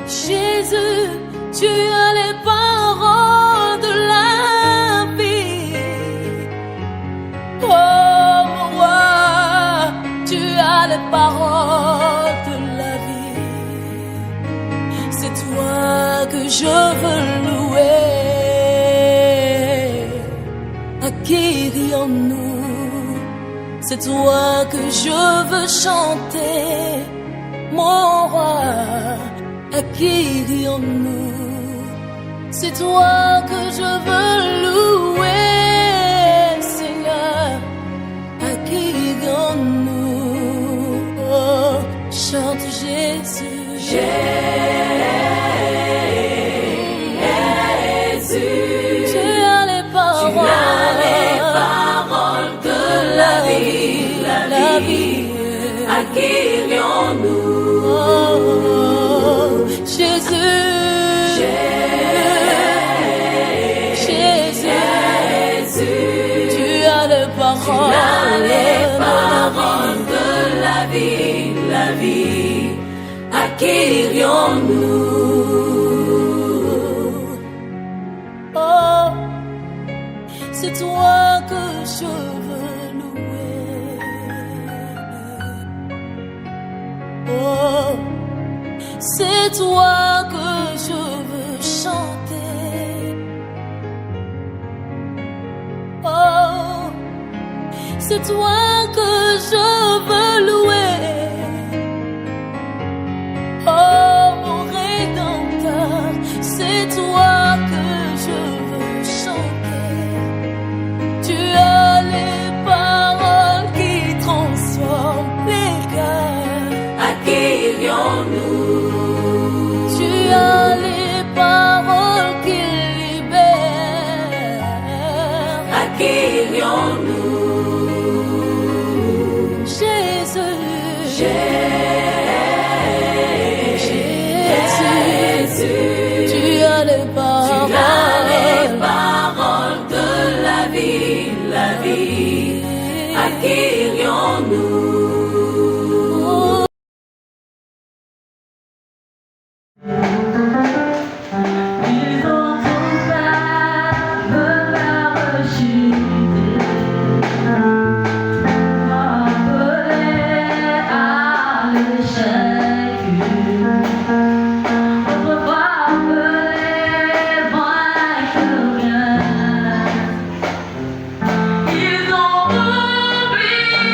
Jésus, tu as les paroles de la vie. Oh mon roi, tu as les paroles de la vie. C'est toi que je veux louer. À qui irions-nous? C'est toi que je veux chanter, mon roi. À qui irions-nous? C'est toi que je veux louer, Seigneur. À qui irions-nous? Oh, chante Jésus. Jésus, tu as les paroles de la vie, la vie. À qui irions-nous? Oh, Jésus, Jésus, tu as les paroles de la vie, la vie. À qui irions-nous? Oh, c'est toi que je veux louer. Oh, c'est toi que je veux chanter. Oh, c'est toi que je veux louer. Oh, mon Rédempteur, c'est toi que je veux chanter. Tu as les paroles qui transforment les cœurs. À qui irions-nous? Tu as les paroles qui libèrent. À qui irions-nous? Jésus, Jésus, tu as les paroles de la vie, la vie. À qui irions-nous? Ils ont oublié.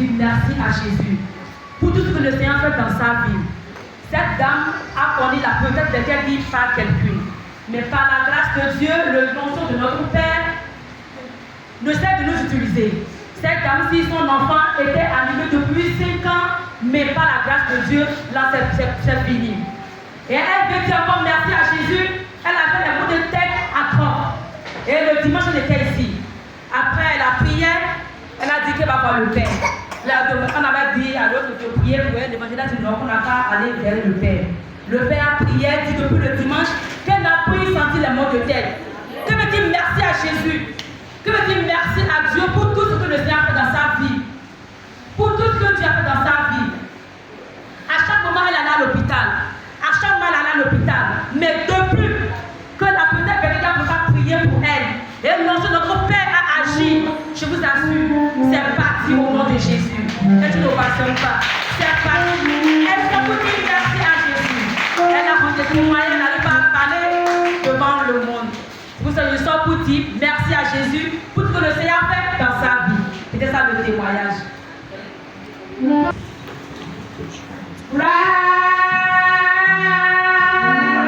dire merci à Jésus pour tout ce que le Seigneur fait dans sa vie. Cette dame a connu la peut-être d'être dit par quelqu'un. Mais par la grâce de Dieu, le nom de notre Père ne cesse de nous utiliser. Cette dame-ci, son enfant était animé depuis 5 ans, mais par la grâce de Dieu, là c'est fini. Et elle veut dire encore merci à Jésus. Elle avait les maux de tête à corps. Et le dimanche, elle était ici. Après la prière, elle a dit qu'elle va voir le Père. On avait dit à l'autre de prier pour elle, l'évangile a dit non, qu'on n'a qu'à aller vers le Père. Le Père a prié, dit depuis le dimanche, qu'elle n'a plus senti les maux de tête. Que veut dire merci à Jésus? Que veut dire merci à Dieu pour tout ce que le Seigneur a fait dans sa vie? Pour tout ce que Dieu a fait dans sa vie. À chaque moment, elle allait à l'hôpital. À chaque moment, elle allait à l'hôpital. Mais depuis que la petite véritable va prier pour elle, et lorsque notre Père a agi, je vous assure, c'est parti au nom de Jésus. C'est une ovation pas. C'est parti. Est-ce que vous dites merci à Jésus? Elle a rendu témoignage, elle n'arrive pas à parler devant le monde. Vous savez, je sors pour dire merci à Jésus pour ce que le Seigneur a fait dans sa vie. C'était ça le témoignage. Gloire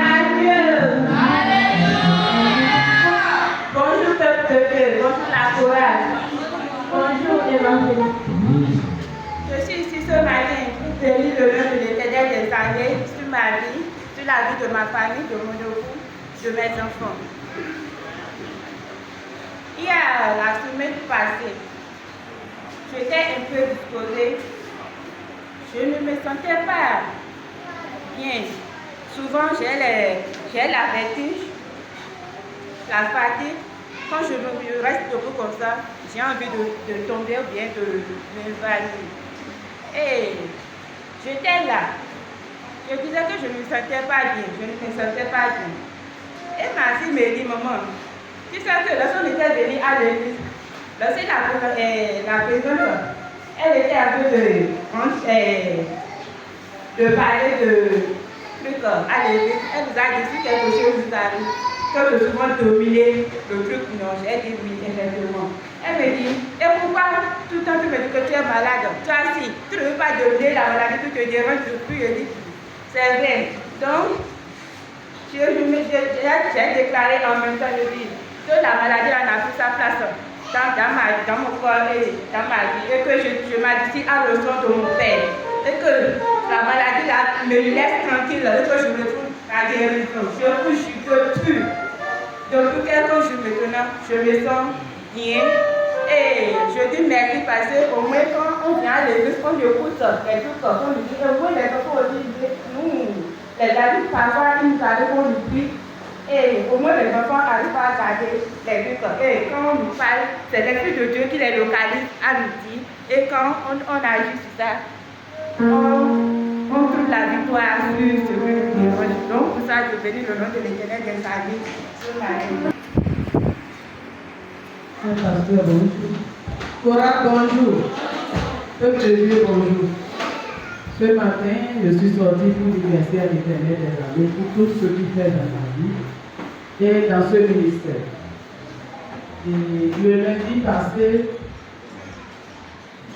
à Dieu. Bonjour peuple de Dieu, bonjour la chorale, bonjour évangéliste. Je suis ici ce matin pour bénir le nom de l'Éternel des années sur ma vie, sur la vie de ma famille, de mon époux, de mes enfants. Hier, la semaine passée, j'étais un peu disposée. Je ne me sentais pas bien. Souvent, j'ai la vertige, la fatigue. Quand je reste debout comme ça, j'ai envie de tomber ou bien de m'évanouir. Et j'étais là. Je disais que je ne me sentais pas bien. Je ne me sentais pas bien. Et ma fille me dit, maman, tu sais que lorsqu'on était venu à l'église, lorsque la présidente, elle était un peu de parler de trucs à l'église. Elle nous a dit si quelque chose vous arrive, que de souvent dominer le truc. Non, j'ai dit oui, effectivement. Elle me dit, et pourquoi tout le temps tu me dis que tu es malade? Toi si, tu ne veux pas dominer la maladie, tu te déranges depuis. Je dis, c'est vrai. Donc, j'ai déclaré en même temps, je dis, que la maladie n'a plus sa place dans mon corps et dans ma vie, et que je m'addicie à le son de mon Père, et que la maladie là, me laisse tranquille, et que je me trouve la guérison. Je vous jure que depuis quelques jours maintenant, je me sens bien, et je dis merci parce qu'au moins quand on vient à l'église, on écoute les trucs, on nous dit, et vous les enfants aussi, nous, les adultes parfois, ils nous arrivent, on nous dit. Et au moins les enfants arrivent à garder les trucs. Et quand on nous parle, c'est l'Esprit de Dieu qui les localise à midi. Et quand on agit sur ça, on trouve la victoire sur ce que nous dérange. Donc pour ça, je bénis le nom de l'Éternel des armées sur ma vie. Pasteur, bonjour. Cora, bonjour. Peuple de Dieu, bonjour. Ce matin, je suis sorti pour dire merci à l'Éternel des armées pour tout ce qu'il fait dans ma vie et dans ce ministère. Et le lundi passé,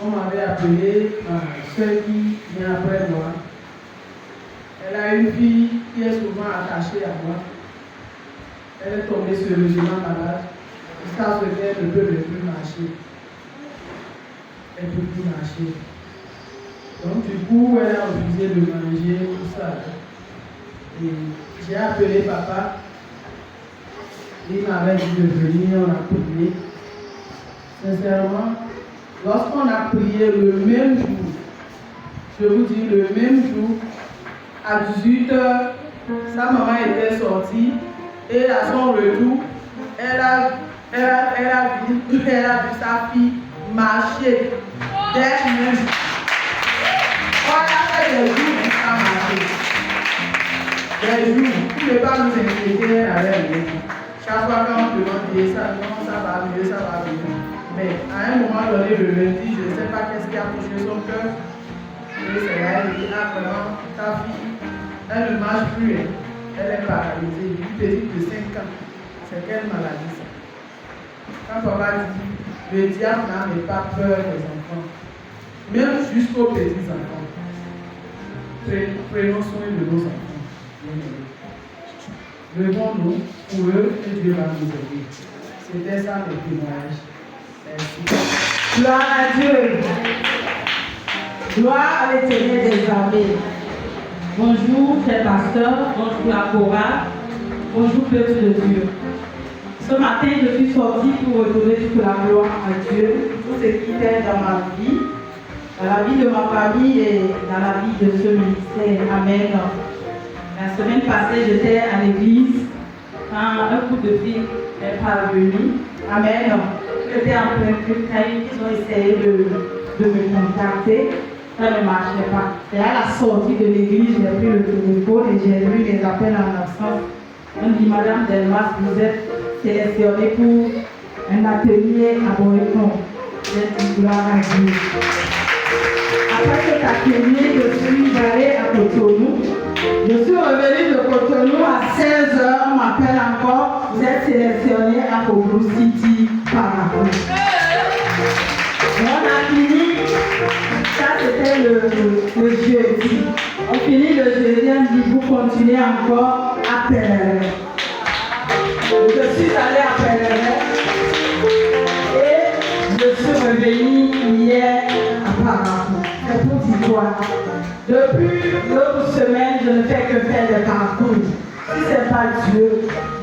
on m'avait appelé ma soeur qui vient après moi. Elle a une fille qui est souvent attachée à moi. Elle est tombée sérieusement malade. Jusqu'à ce qu'elle ne peut même plus marcher. Elle ne peut plus marcher. Donc du coup, elle a refusé de manger, tout ça. Et j'ai appelé papa. Il m'avait dit de venir, on a prié. Sincèrement, lorsqu'on a prié le même jour, je vous dis le même jour, à 18h, sa maman était sortie et à son retour, elle a vu sa fille marcher dès le même jour. On a fait des jours jusqu'à marcher. Des jours, pour ne pas nous inquiéter avec rien. Chaque fois qu'on demande ça, non, ça va mieux, ça va mieux. Mais à un moment donné, le lundi, je ne sais pas qu'est-ce qui a touché son cœur. Et c'est là, elle dit, ah vraiment, ta fille, elle ne marche plus, elle est paralysée, une petite de 5 ans. C'est quelle maladie ça? Quand papa dit, le diable n'a pas peur des enfants. même jusqu'aux petits enfants. Prenons soin de nos enfants. Levons-nous pour eux et Dieu va nous aider. C'était ça le témoignage. Merci. Gloire à Dieu. Gloire à l'Éternel des armées. Bonjour, frère pasteur. Bonjour, la chorale. Bonjour, peuple de Dieu. Ce matin, je suis sortie pour redonner toute la gloire à Dieu pour tout ce qui fait dans ma vie, dans la vie de ma famille et dans la vie de ce ministère. Amen. La semaine passée, j'étais à l'église quand un couple de filles est parvenu. Amen. J'étais en plein culte. Ils ont essayé de me contacter. Ça ne marchait pas. Et à la sortie de l'église, j'ai pris le téléphone et j'ai vu les appels en absence. On dit, Madame Delmas, vous êtes sélectionnée pour un atelier à Boycon. J'ai dit, gloire à Dieu. Après cet atelier, je suis allée à Cotonou. Je suis revenue de Cotonou à 16h. On m'appelle encore. Vous êtes sélectionné à Kourou City, Parakou. On a fini. Ça, c'était le jeudi. On finit le jeudi, on dit vous continuez encore à Pèlerin. Je suis allée à Pèlerin et je suis revenue hier à Parakou. C'est pour dire quoi? Depuis l'autre semaine, je ne fais que faire des parcours. Si ce n'est pas Dieu,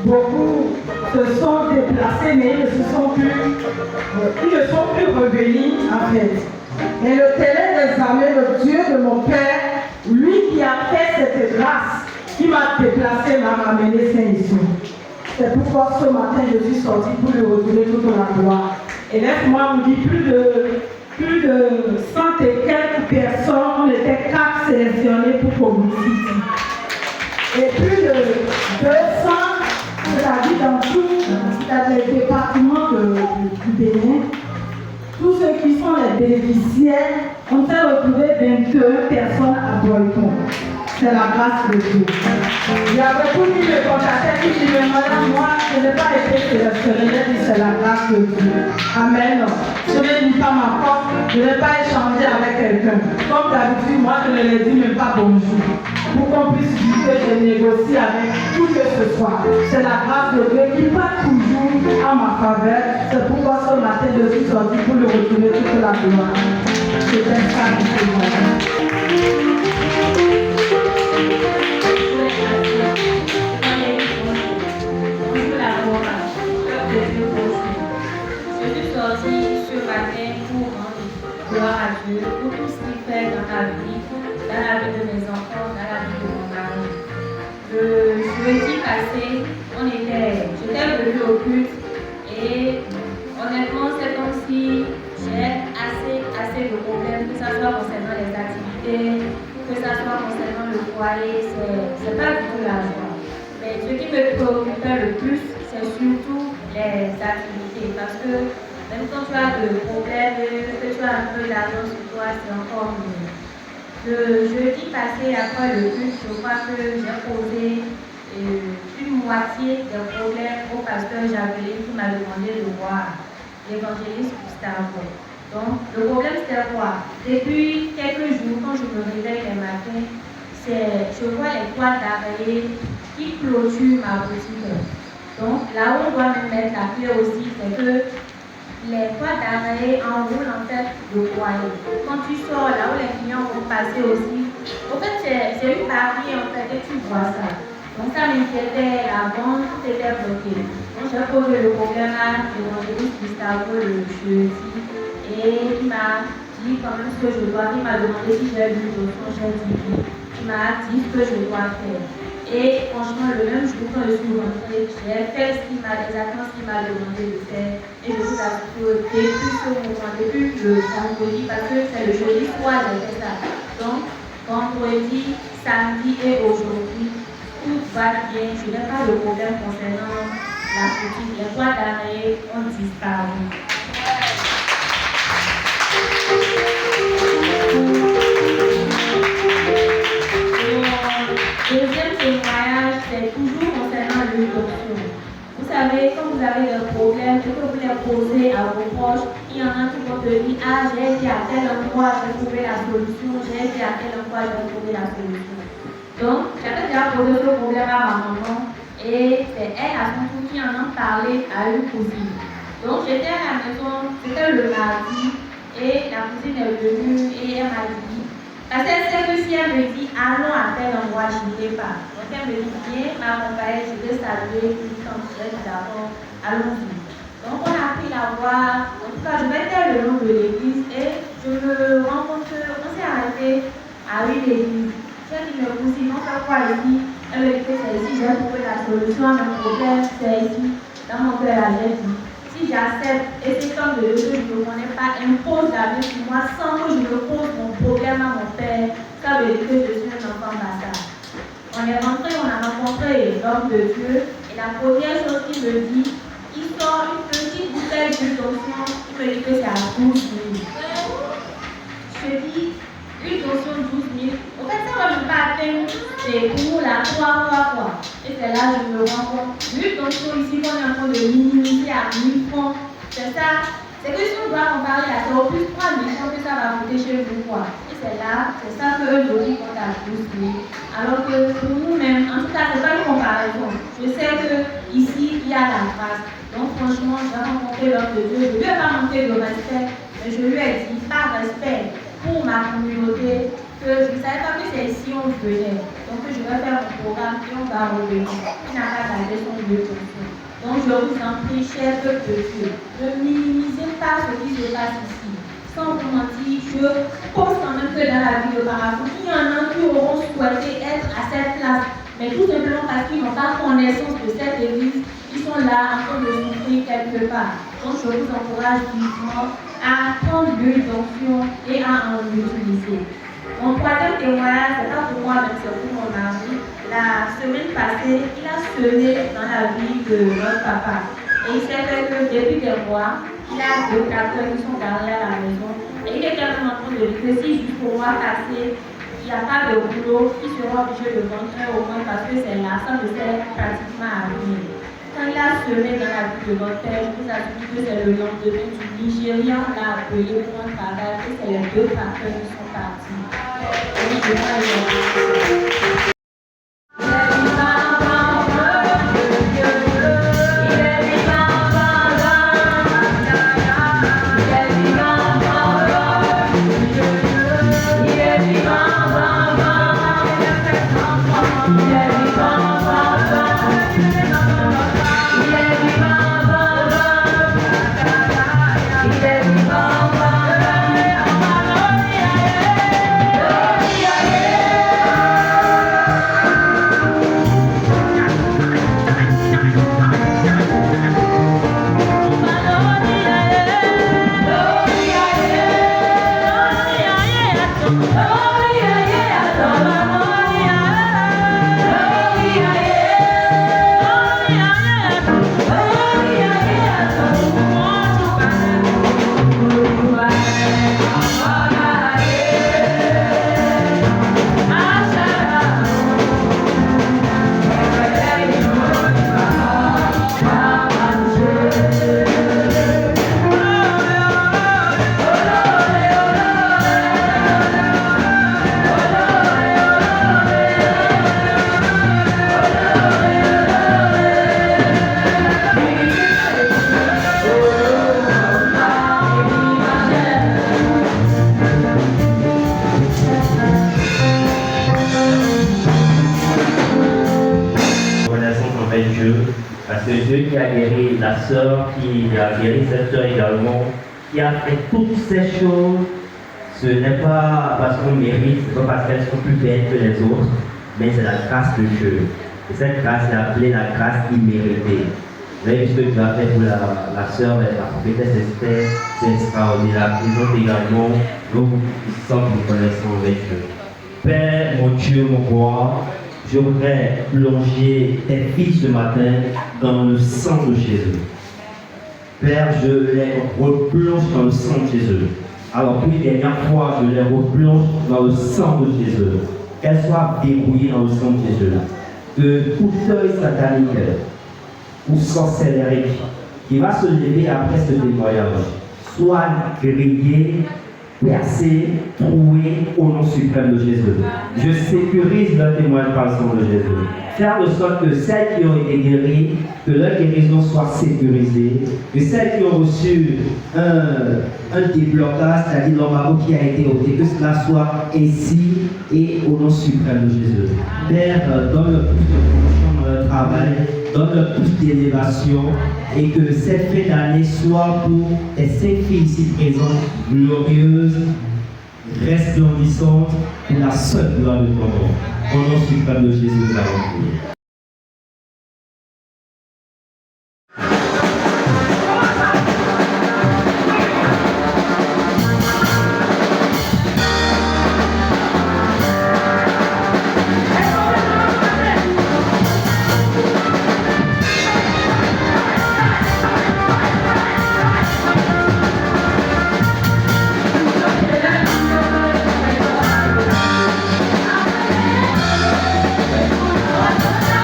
beaucoup se sont déplacés, mais ils ne sont plus revenus en fait. Et le Télé des armées, le Dieu de mon Père, lui qui a fait cette grâce, qui m'a déplacé, m'a ramené Saint-Issou. C'est pourquoi ce matin je suis sortie pour lui retourner toute la gloire. Et laisse-moi vous dire, plus de 100 et quelques personnes, on était 4 sélectionnés pour Kourou City. Et plus de 200, c'est-à-dire dans tout le département du Bénin, tous ceux qui sont les bénéficiaires, on s'est retrouvé 21 personnes à Boycon. C'est la grâce de Dieu. Il y a beaucoup qui me contactaient, qui disaient, mais madame, moi, je n'ai pas été sélectionnée. J'ai dit, c'est la grâce de Dieu. Amen. Je ne dis pas ma force, je n'ai pas échangé avec quelqu'un. Comme d'habitude, moi, je ne les dis même pas bonjour. Pour qu'on puisse dire que je négocie avec tout que ce soit. C'est la grâce de Dieu qui passe toujours en ma faveur. C'est pourquoi ce matin, je suis sortie pour lui retourner toute la gloire. C'était ça qui se passe. Je suis sortie ce matin pour rendre gloire à Dieu pour tout ce qu'il fait dans la vie de mes enfants, dans la vie de mon mari. Le jeudi passé, j'étais venue au culte et honnêtement, c'est comme si j'ai assez de problèmes, que ce soit concernant les activités, que ce soit concernant le foyer, c'est pas du tout la joie. Mais ce qui me préoccupait le plus, c'est surtout les activités, parce que même quand tu as de problèmes, que tu as un peu d'argent sur toi, c'est encore mieux. Le jeudi passé, après le culte, je crois que j'ai posé une moitié des problèmes au pasteur Javelin qui m'a demandé de voir l'évangéliste Gustavo. Donc, le problème c'était quoi? Depuis quelques jours, quand je me réveille les matins, je vois les toits d'araignée qui clôturent ma boutique. Donc, là où on doit me mettre la clé aussi, c'est que les toits d'araignée enroulent en fait le foyer. Quand tu sors, là où les clients vont passer aussi, au fait, c'est une barrière en fait et tu vois ça. Donc, ça m'inquiétait avant, tout était bloqué. Donc, j'ai posé le problème à l'évangéliste Gustavo le jeudi et il m'a dit quand même ce que je dois. Il m'a demandé si j'ai lu le son, j'ai dit oui. Il m'a dit ce que je dois faire. Et franchement, le même jour, quand je suis rentrée, j'ai fait exactement ce qu'il m'a demandé de faire. Et je vous assure, depuis ce moment, depuis le vendredi, parce que c'est le jeudi soir, j'ai fait ça. Donc, vendredi, samedi et aujourd'hui, tout va bien. Je n'ai pas de problème concernant la boutique. Les toits d'araignée ont disparu. Deuxième témoignage, c'est toujours concernant l'huile d'onction. Vous savez, quand vous avez des problèmes et que vous les posez à vos proches, il y en a qui vont te dire, ah, j'ai été à tel endroit, j'ai trouvé la solution, j'ai été à tel endroit, j'ai trouvé la solution. Donc, j'avais déjà posé ce problème à ma maman et c'est elle à son tour qui en a parlé à une cousine. Donc, j'étais à la maison, c'était le mardi et la cousine est venue et elle m'a dit, parce qu'elle sait que si elle me dit allons à tel endroit, je n'irai pas. Donc elle me dit viens m'accompagner, je vais saluer, puis quand je vais d'abord, allons-y. Donc on a pris la voie, en tout cas je mettais le nom de l'église et je me rends compte qu'on s'est arrêté à une église. J'ai dit mais cousine, on fait quoi ici? Elle me dit que c'est ici, j'ai trouvé la solution à mon problème, c'est ici. Dans mon cœur, j'ai dit. Si j'accepte et c'est comme de Dieu que je ne connais pas, impose la vie sur moi sans que je me pose mon problème à mon père, ça veut dire que je suis un enfant bâtard. On est rentré, on a rencontré l'homme de Dieu et la première chose qu'il me dit, il sort une petite bouteille d'huile d'onction, il me dit que c'est à 12 000. Je dis, une d'onction 12 000, au fait ça va me pas atteindre, c'est pour la quoi. Et c'est là que je me rends compte, l'huile d'onction ici qu'on est en train de minimiser à 1000 francs, c'est ça, c'est que si on doit comparer la c'est au plus 3 000 francs que ça va coûter chez vous quoi. Et c'est là, c'est ça que eux aussi comptent à 12 000. Alors que pour nous-mêmes, en tout cas c'est pas une comparaison, je sais que ici il y a la grâce. Donc franchement, j'ai rencontré l'homme de Dieu, je lui ai pas manqué de respect, mais je lui ai dit par respect pour ma communauté, que je ne savais pas que c'est ici on venait. Donc je vais faire mon programme et on va revenir. Il n'a pas gardé son lieu de fonction. Donc je vous en prie, cher peuple de Dieu, ne minimisez pas ce qui se passe ici. Sans vous mentir, je pense quand même que dans la vie de Parakou, il y en a qui auront souhaité être à cette place. Mais tout simplement parce qu'ils n'ont pas connaissance de cette église, ils sont là en train de souffrir quelque part. Donc je vous encourage vivement à prendre l'huile d'onction et à en utiliser. Mon troisième témoignage, c'est pas pour moi, mais c'est pour mon mari. La semaine passée, il a semé dans la vie de notre papa. Et il s'est fait que depuis des mois, il a 2 tracteurs qui sont garés à la maison. Et il est carrément en train de dire que si juste pour moi passer, il n'y a pas de boulot, il sera obligé de vendre au moins parce que c'est là, ça me sert pratiquement à rien. Quand il a semé dans la vie de notre père, je vous assure que c'est le lendemain du Nigérian l'a appelé pour un travail et c'est les 2 tracteurs qui sont partis. Et je vois Parce que Dieu qui a guéri la sœur, qui a guéri cette sœur également, qui a fait toutes ces choses, ce n'est pas parce qu'on mérite, ce n'est pas parce qu'elles sont plus belles que les autres, mais c'est la grâce de Dieu. Et cette grâce est appelée la grâce imméritée. Vous voyez ce que Dieu a fait pour la sœur, la prophétesse Esther, c'est extraordinaire. La présente également, nous sommes reconnaissants avec Dieu. Père, mon Dieu, mon roi, je voudrais plonger tes filles ce matin dans le sang de Jésus. Père, je les replonge dans le sang de Jésus. Alors, pour une dernière fois, je les replonge dans le sang de Jésus. Qu'elles soient verrouillées dans le sang de Jésus. Que tout œil satanique ou sorcellerie qui va se lever après ce témoignage soit grillé, percé, troué au nom suprême de Jésus. Je sécurise le témoignage par le sang de Jésus. Faire de sorte que celles qui ont été guéries, que leur guérison soit sécurisée, que celles qui ont reçu un déblocage, c'est-à-dire l'embargo qui a été ôté, que cela soit ainsi et au nom suprême de Jésus. Père, donne le plus de promotion dans le travail, donne le plus d'élévation et que cette fin d'année soit pour les 5 filles ici présentes, glorieuses, resplendissantes, pour la seule gloire de ton nom. Au nom suprême de Jésus, nous avons prié. Amen.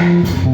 Amen.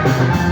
Thank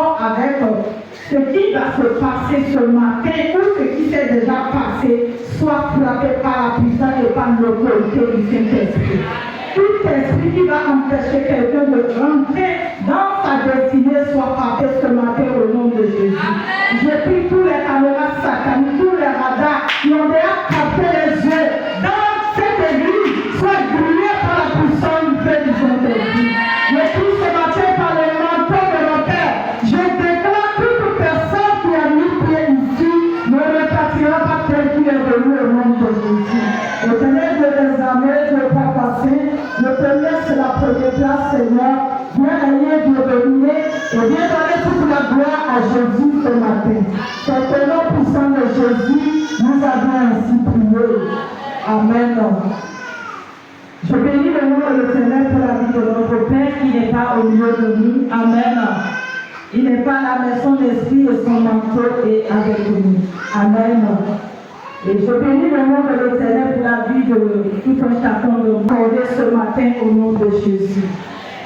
d'accord avec ce qui va se passer ce matin ou ce qui s'est déjà passé, soit frappé par la puissance et par l'autorité du Saint-Esprit. Tout esprit qui va empêcher quelqu'un de rentrer dans sa destinée soit frappé ce matin au nom de Jésus. J'ai pris tous les caméras sataniques, tous les radars qui ont déjà capté les yeux dans cette église, soit brûlés par la puissance du feu du Saint-Esprit. J'ai pris ce matin par le manteau de mon Père. Je déclare toute personne qui a mis pied ici ne repartira pas tel qu'il est venu au nom de Jésus. Éternel Dieu des armées, Dieu pas passé, je te laisse la première place, Seigneur. Viens régner, Dieu béni, et viens donner toute la gloire à Jésus ce matin. C'est au nom puissant de Jésus, nous avons ainsi prié. Amen. Je bénis le nom de l'Éternel pour la vie de notre Père qui n'est pas au milieu de nous. Amen. Il n'est pas là, mais son esprit et son manteau est avec nous. Amen. Et je bénis le nom de l'Éternel pour la vie de tout un chacun de nous ce matin au nom de Jésus.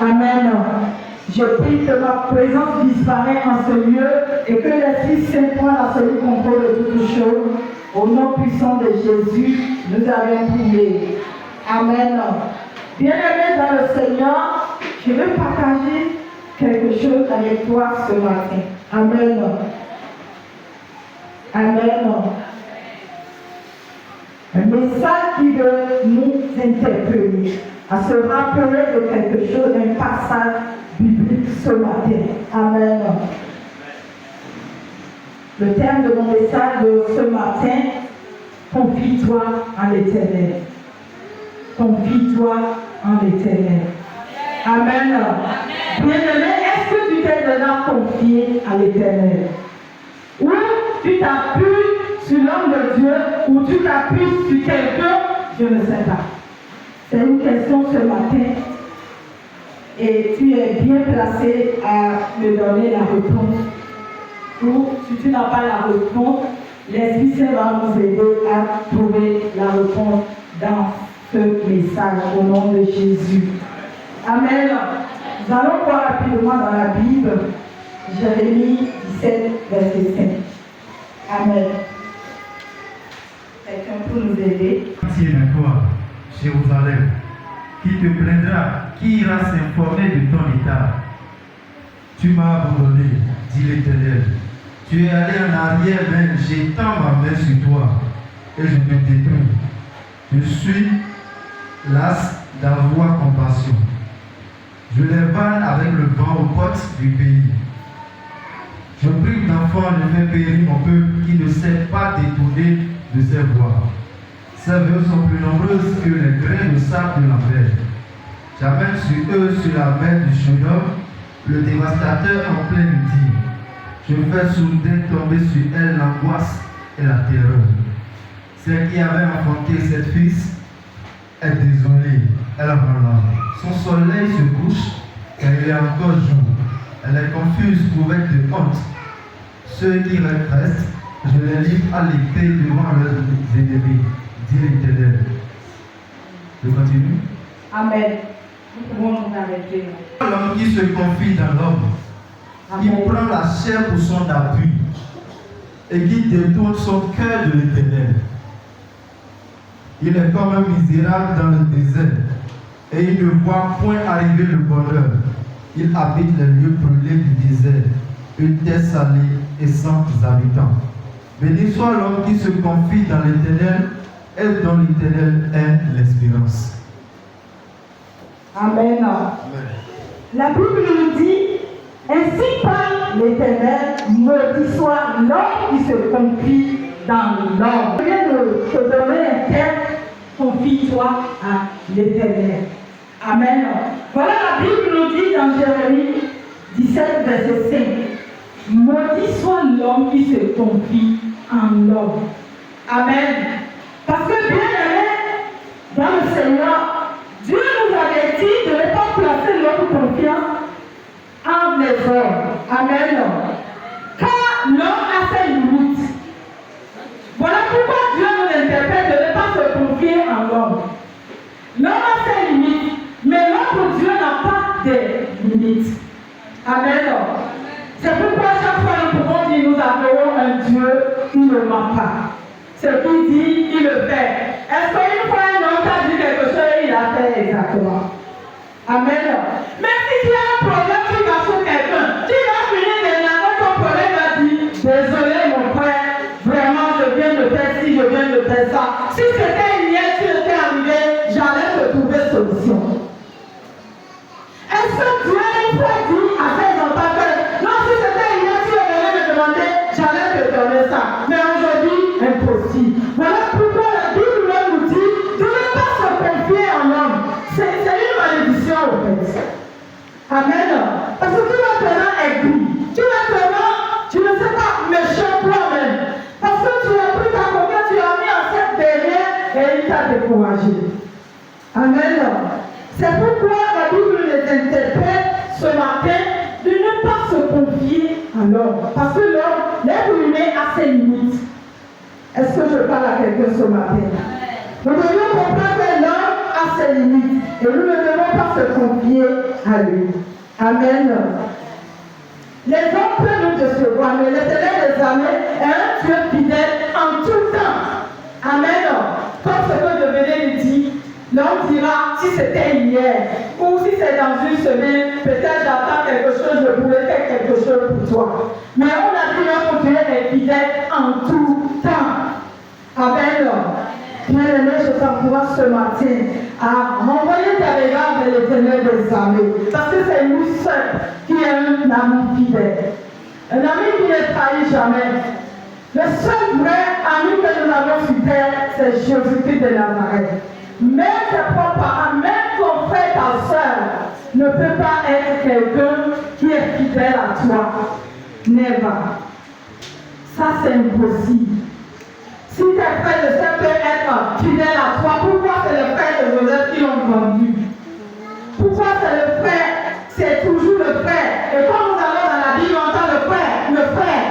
Amen. Je prie que ma présence disparaît en ce lieu et que l'Esprit Saint prenne à celui contrôle de toutes choses. Au nom puissant de Jésus, nous avons prié. Amen. Bien-aimé dans le Seigneur, je veux partager quelque chose avec toi ce matin. Amen. Amen. Un message qui veut nous interpeller, à se rappeler de quelque chose, un passage biblique ce matin. Amen. Le thème de mon message de ce matin, confie-toi en l'Éternel. Confie-toi en l'Éternel. Amen. Bien-aimé, est-ce que tu t'es déjà confié à l'Éternel? Ou tu t'appuies sur l'homme de Dieu, ou tu t'appuies sur quelqu'un, je ne sais pas. C'est une question ce matin. Et tu es bien placé à me donner la réponse. Ou si tu n'as pas la réponse, l'Esprit Saint va nous aider à trouver la réponse dans ce message au nom de Jésus. Amen. Nous allons voir rapidement dans la Bible, Jérémie 17, verset 5. Amen. Quelqu'un peut nous aider? Tiens-toi, Jérusalem, qui te plaindra, qui ira s'informer de ton état. Tu m'as abandonné, dit l'Éternel. Tu es allé en arrière, mais j'étends ma main sur toi et je te détruis. Je suis las d'avoir compassion. Je les vanne avec le vent aux côtes du pays. Je prie d'enfants de faire périr mon peuple qui ne sait pas détourner de ses voies. Ses vœux sont plus nombreuses que les grains de sable de la mer. J'amène sur eux, sur la mer du Shodom, le dévastateur en plein midi. Je fais soudain tomber sur elle l'angoisse et la terreur. Celle qui avait enfanté cette fils est désolée, elle a mal. Son soleil se couche car il est encore jour. Elle est confuse, couverte de honte. Ceux qui restent, je les livre à l'épée devant leurs ennemis, dit l'Éternel. Je continue. Amen. Nous pouvons nous arrêter. L'homme qui se confie dans l'homme, qui prend la chair pour son appui et qui détourne son cœur de l'Éternel. Il est comme un misérable dans le désert et il ne voit point arriver le bonheur. Il habite les lieux brûlés du désert, une terre salée et sans habitants. Béni soit l'homme qui se confie dans l'Éternel et dont l'Éternel est l'espérance. Amen. La Bible nous dit, ainsi parle l'Éternel, maudit soit l'homme qui se confie dans l'homme. Je viens de te donner un terme, confie-toi à l'Éternel. Amen. Voilà la Bible nous dit dans Jérémie 17, verset 5. Maudit soit l'homme qui se confie en l'homme. Amen. Parce que bien aimé dans le Seigneur, Dieu nous avait dit de ne pas placer notre confiance en les hommes. Amen. Car l'homme a ses limites. Voilà pourquoi Dieu nous interpelle de ne pas se confier en l'homme. L'homme a ses limites, mais notre Dieu n'a pas de limites. Amen. C'est pourquoi adorons un Dieu qui ne ment pas. Ce qu'il dit, il le fait. Est-ce qu'une fois un homme t'a dit quelque chose, il a fait exactement? Amen. Même si tu as un problème, tu vas sur quelqu'un, tu vas finir d'énerver ton problème, va dire, désolé mon frère, vraiment je viens de faire ci, je viens de faire ça. Si c'était hier, tu étais arrivé, j'allais te trouver solution. Est-ce que Dieu une fois dit à ses enfants que non, si c'était hier, tu venais me demander, j'allais te donner ça. Mais aujourd'hui, impossible. Voilà pourquoi la Bible nous dit de ne pas se confier en homme. C'est une malédiction en fait. Amen. Parce que tu vas maintenant aigri. Tu vas maintenant, tu ne sais pas, méchant toi-même. Parce que tu as pris ta confiance, tu as mis en cette derrière et il t'a découragé. Amen. C'est pourquoi la Bible les interpelle ce matin de ne pas se confier à l'homme. Parce que l'homme, l'être humain a ses limites. Est-ce que je parle à quelqu'un ce matin? Nous devons comprendre que l'homme a ses limites et nous ne devons pas se confier à lui. Amen. Les hommes peuvent nous décevoir, mais l'Éternel des armées est un Dieu fidèle en tout temps. Amen. Comme ce que je venais de dire, l'homme dira si c'était hier ou si c'est dans une semaine, peut-être j'attends quelque chose, je pourrais faire quelque chose pour toi. Mais on a dit notre Dieu est fidèle en tout temps. Amen. Bien-aimé, je t'encourage ce matin à renvoyer tes regards vers l'Éternel des armées. Parce que c'est lui seul qui est un ami fidèle. Un ami qui ne trahit jamais. Le seul vrai ami que nous avons sur terre, c'est Jésus-Christ de Nazareth. Même tes propres parents, même ton frère, ta soeur, ne peut pas être quelqu'un qui est fidèle à toi. Never. Ça, c'est impossible. Si tes frères de soeur peuvent être fidèles à toi, pourquoi c'est le frère de Joseph qui l'ont vendu? Pourquoi c'est le frère? C'est toujours le frère. Et quand nous allons dans la Bible, on entend le frère, le frère.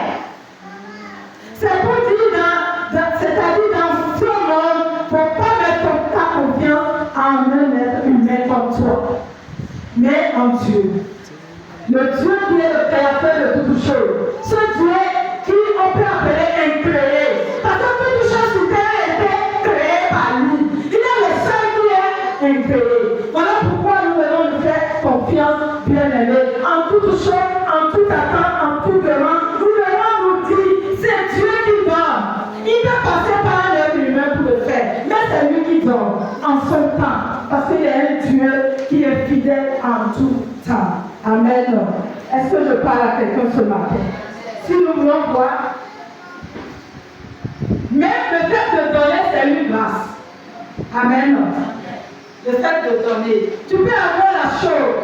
C'est pour dire, c'est-à-dire dans ce monde, il ne faut pas mettre ta confiance en un être humain comme toi, mais en Dieu. Le Dieu qui est le créateur de toutes choses. Ce Dieu qui on peut appeler incréé. Parce que toute chose sur terre a été créée par lui. Il est le seul qui est incréé. Voilà pourquoi nous devons nous faire confiance, bien-aimés. En toute chose, en toute attente, en tout demande, nous devons nous dire, c'est Dieu qui donne. Il peut passer par un être humain pour le faire. Mais c'est lui qui donne en son temps. Parce qu'il est un Dieu qui est fidèle en tout temps. Amen. Est-ce que je parle à quelqu'un ce matin? Si nous voulons voir, même le fait de donner, c'est une grâce. Amen. Le fait de donner. Tu peux avoir la chose.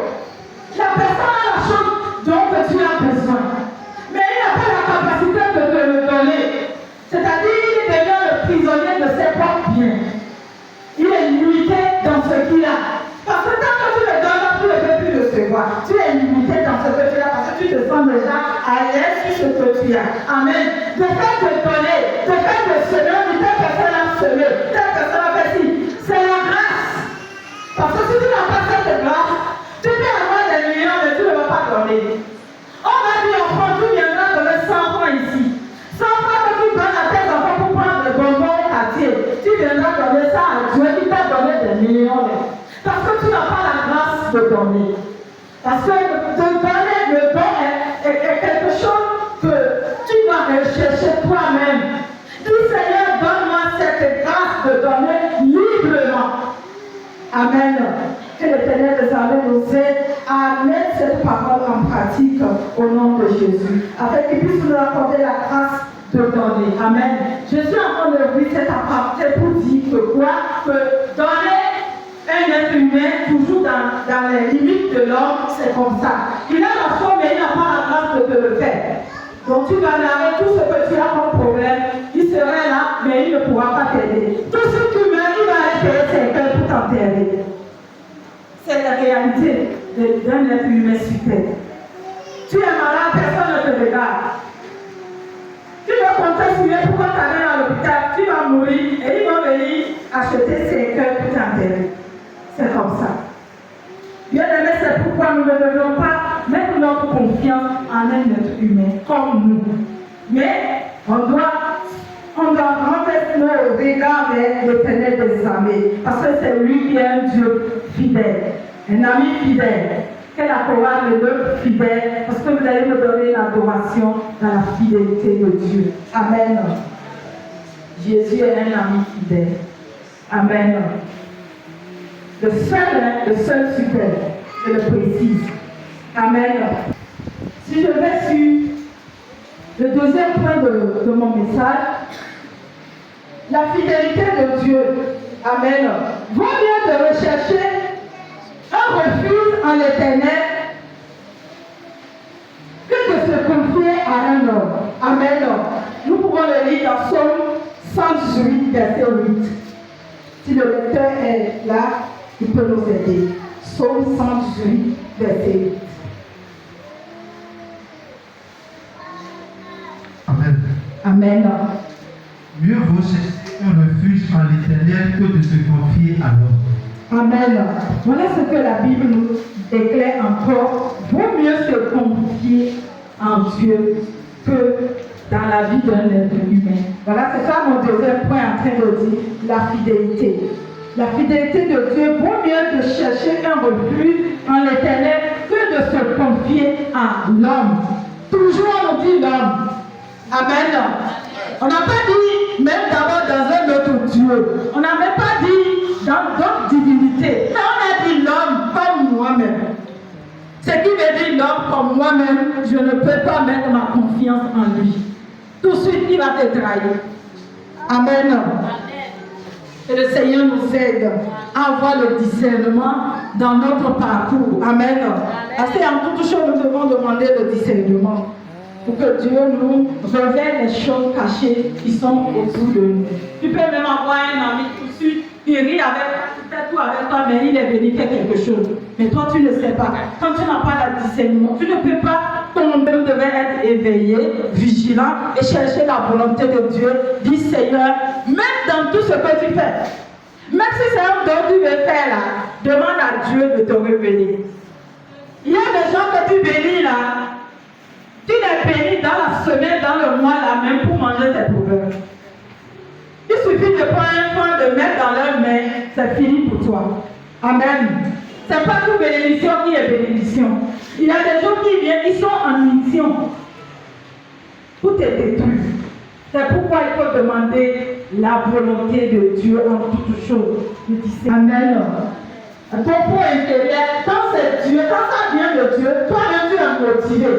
La personne a la chose dont tu as besoin. Mais il n'a pas la capacité de te le donner. C'est-à-dire qu'il devient le prisonnier de ses propres biens. Il est limité dans ce qu'il a. Parce que tant que tu le donnes, tu ne peux plus recevoir. Tu es limité dans ce que tu as parce que tu te sens déjà à l'aise sur ce que tu as. Amen. Le fait de donner, le fait de semer, telle personne a semé, telle personne a fait ci, c'est la grâce. Parce que si tu n'as pas cette grâce, tu peux avoir des millions, mais tu ne vas pas donner. On va dire, tu viendras donner 100 francs ici. 100 francs que tu donnes à tes enfants pour prendre des bonbons au quartier. Tu viendras donner ça à Dieu qui t'a donné des millions. Parce que tu n'as pas la grâce de donner. Parce que de donner, le don est quelque chose que tu dois rechercher toi-même. Dis Seigneur, donne-moi cette grâce de donner librement. Amen. Que l'Éternel des armées nous aide à mettre cette parole en pratique au nom de Jésus. Afin qu'il puisse nous accorder la grâce de donner. Amen. Je suis en train de ouvrir cette aparté pour dire que quoi? Que donner un être humain, toujours dans les limites de l'homme, c'est comme ça. Il a la foi, mais il n'a pas la grâce de te le faire. Donc tu vas narrer tout ce que tu as comme problème. Il serait là, mais il ne pourra pas t'aider. Tout ce que tu meurs, il va aller payer ses cœurs pour t'enterrer. C'est la réalité d'un être humain sur terre. Tu es malade, personne ne te regarde. Tu vas compter sur lui pourquoi tu arrives à l'hôpital, tu vas mourir et ils vont venir acheter ses cœurs pour t'enterrer. C'est comme ça. Bien aimé, c'est pourquoi nous ne devons pas mettre notre confiance en un être humain comme nous. Mais on doit renverser nos regards vers l'Éternel des armées, parce que c'est lui qui est un Dieu fidèle, un ami fidèle. Que la chorale me donne fidèle, parce que vous allez me donner l'adoration dans la fidélité de Dieu. Amen. Jésus est un ami fidèle. Amen. Le seul super, je le précise. Amen. Si je vais sur le deuxième point de mon message, la fidélité de Dieu. Amen. Vaut mieux de rechercher un refuge en l'Éternel que de se confier à un homme. Amen. Nous pouvons le lire dans Psaume 118, verset 8. Si le lecteur est là, il peut nous aider. Psaume 118, verset 8. Amen. Amen. Mieux vaut chercher un refuge en l'Éternel que de se confier à l'homme. Amen. Voilà ce que la Bible nous éclaire encore. Vaut mieux se confier en Dieu que dans la vie d'un être humain. Voilà, c'est ça mon deuxième point en train de dire, la fidélité. La fidélité de Dieu vaut mieux de chercher un refuge en l'Éternel que de se confier à l'homme. Toujours on dit l'homme. Amen. On n'a pas dit même d'abord dans un autre Dieu. On n'a même pas dit dans d'autres divinités. Mais on a dit l'homme comme moi-même. Ce qui veut dire l'homme comme moi-même, je ne peux pas mettre ma confiance en lui. Tout de suite, il va te trahir. Amen. Que le Seigneur nous aide à avoir le discernement dans notre parcours. Amen. Parce qu'en toute chose, nous devons demander le discernement pour que Dieu nous révèle les choses cachées qui sont autour de nous. Tu peux même avoir un ami tout de suite, il rit avec tout avec toi, mais il est venu faire quelque chose. Mais toi, tu ne sais pas. Quand tu n'as pas le discernement, tu ne peux pas, toi-même devais être éveillé, vigilant et chercher la volonté de Dieu. Dis Seigneur, même dans tout ce que tu fais, même si c'est un don que tu veux faire là, demande à Dieu de te révéler. Il y a des gens que tu bénis là, tu les bénis dans la semaine, dans le mois là même pour manger tes proverbes. Il suffit de prendre un point, de mettre dans leurs mains, c'est fini pour toi. Amen. Ce n'est pas toute bénédiction qui est bénédiction. Il y a des gens qui viennent, ils sont en mission. Tout est détruit. C'est pourquoi il faut demander la volonté de Dieu en toutes choses. Amen. Ton point intérieur, quand c'est Dieu, quand ça vient de Dieu, toi-même tu es motivé.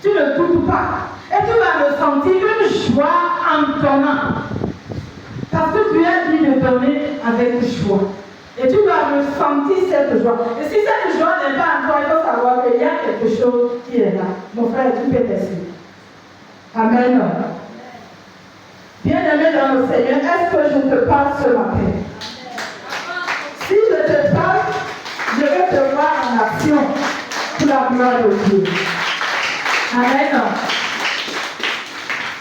Tu ne doutes pas. Et tu vas ressentir une joie en donnant. Parce que Dieu a dit de donner avec joie. Et tu vas ressentir cette joie. Et si cette joie n'est pas en toi, il faut savoir qu'il y a quelque chose qui est là. Mon frère, tu peux t'essayer. Amen. Bien-aimé dans le Seigneur, est-ce que je te parle ce matin? Si je te parle, je vais te voir en action pour la gloire de Dieu. Amen.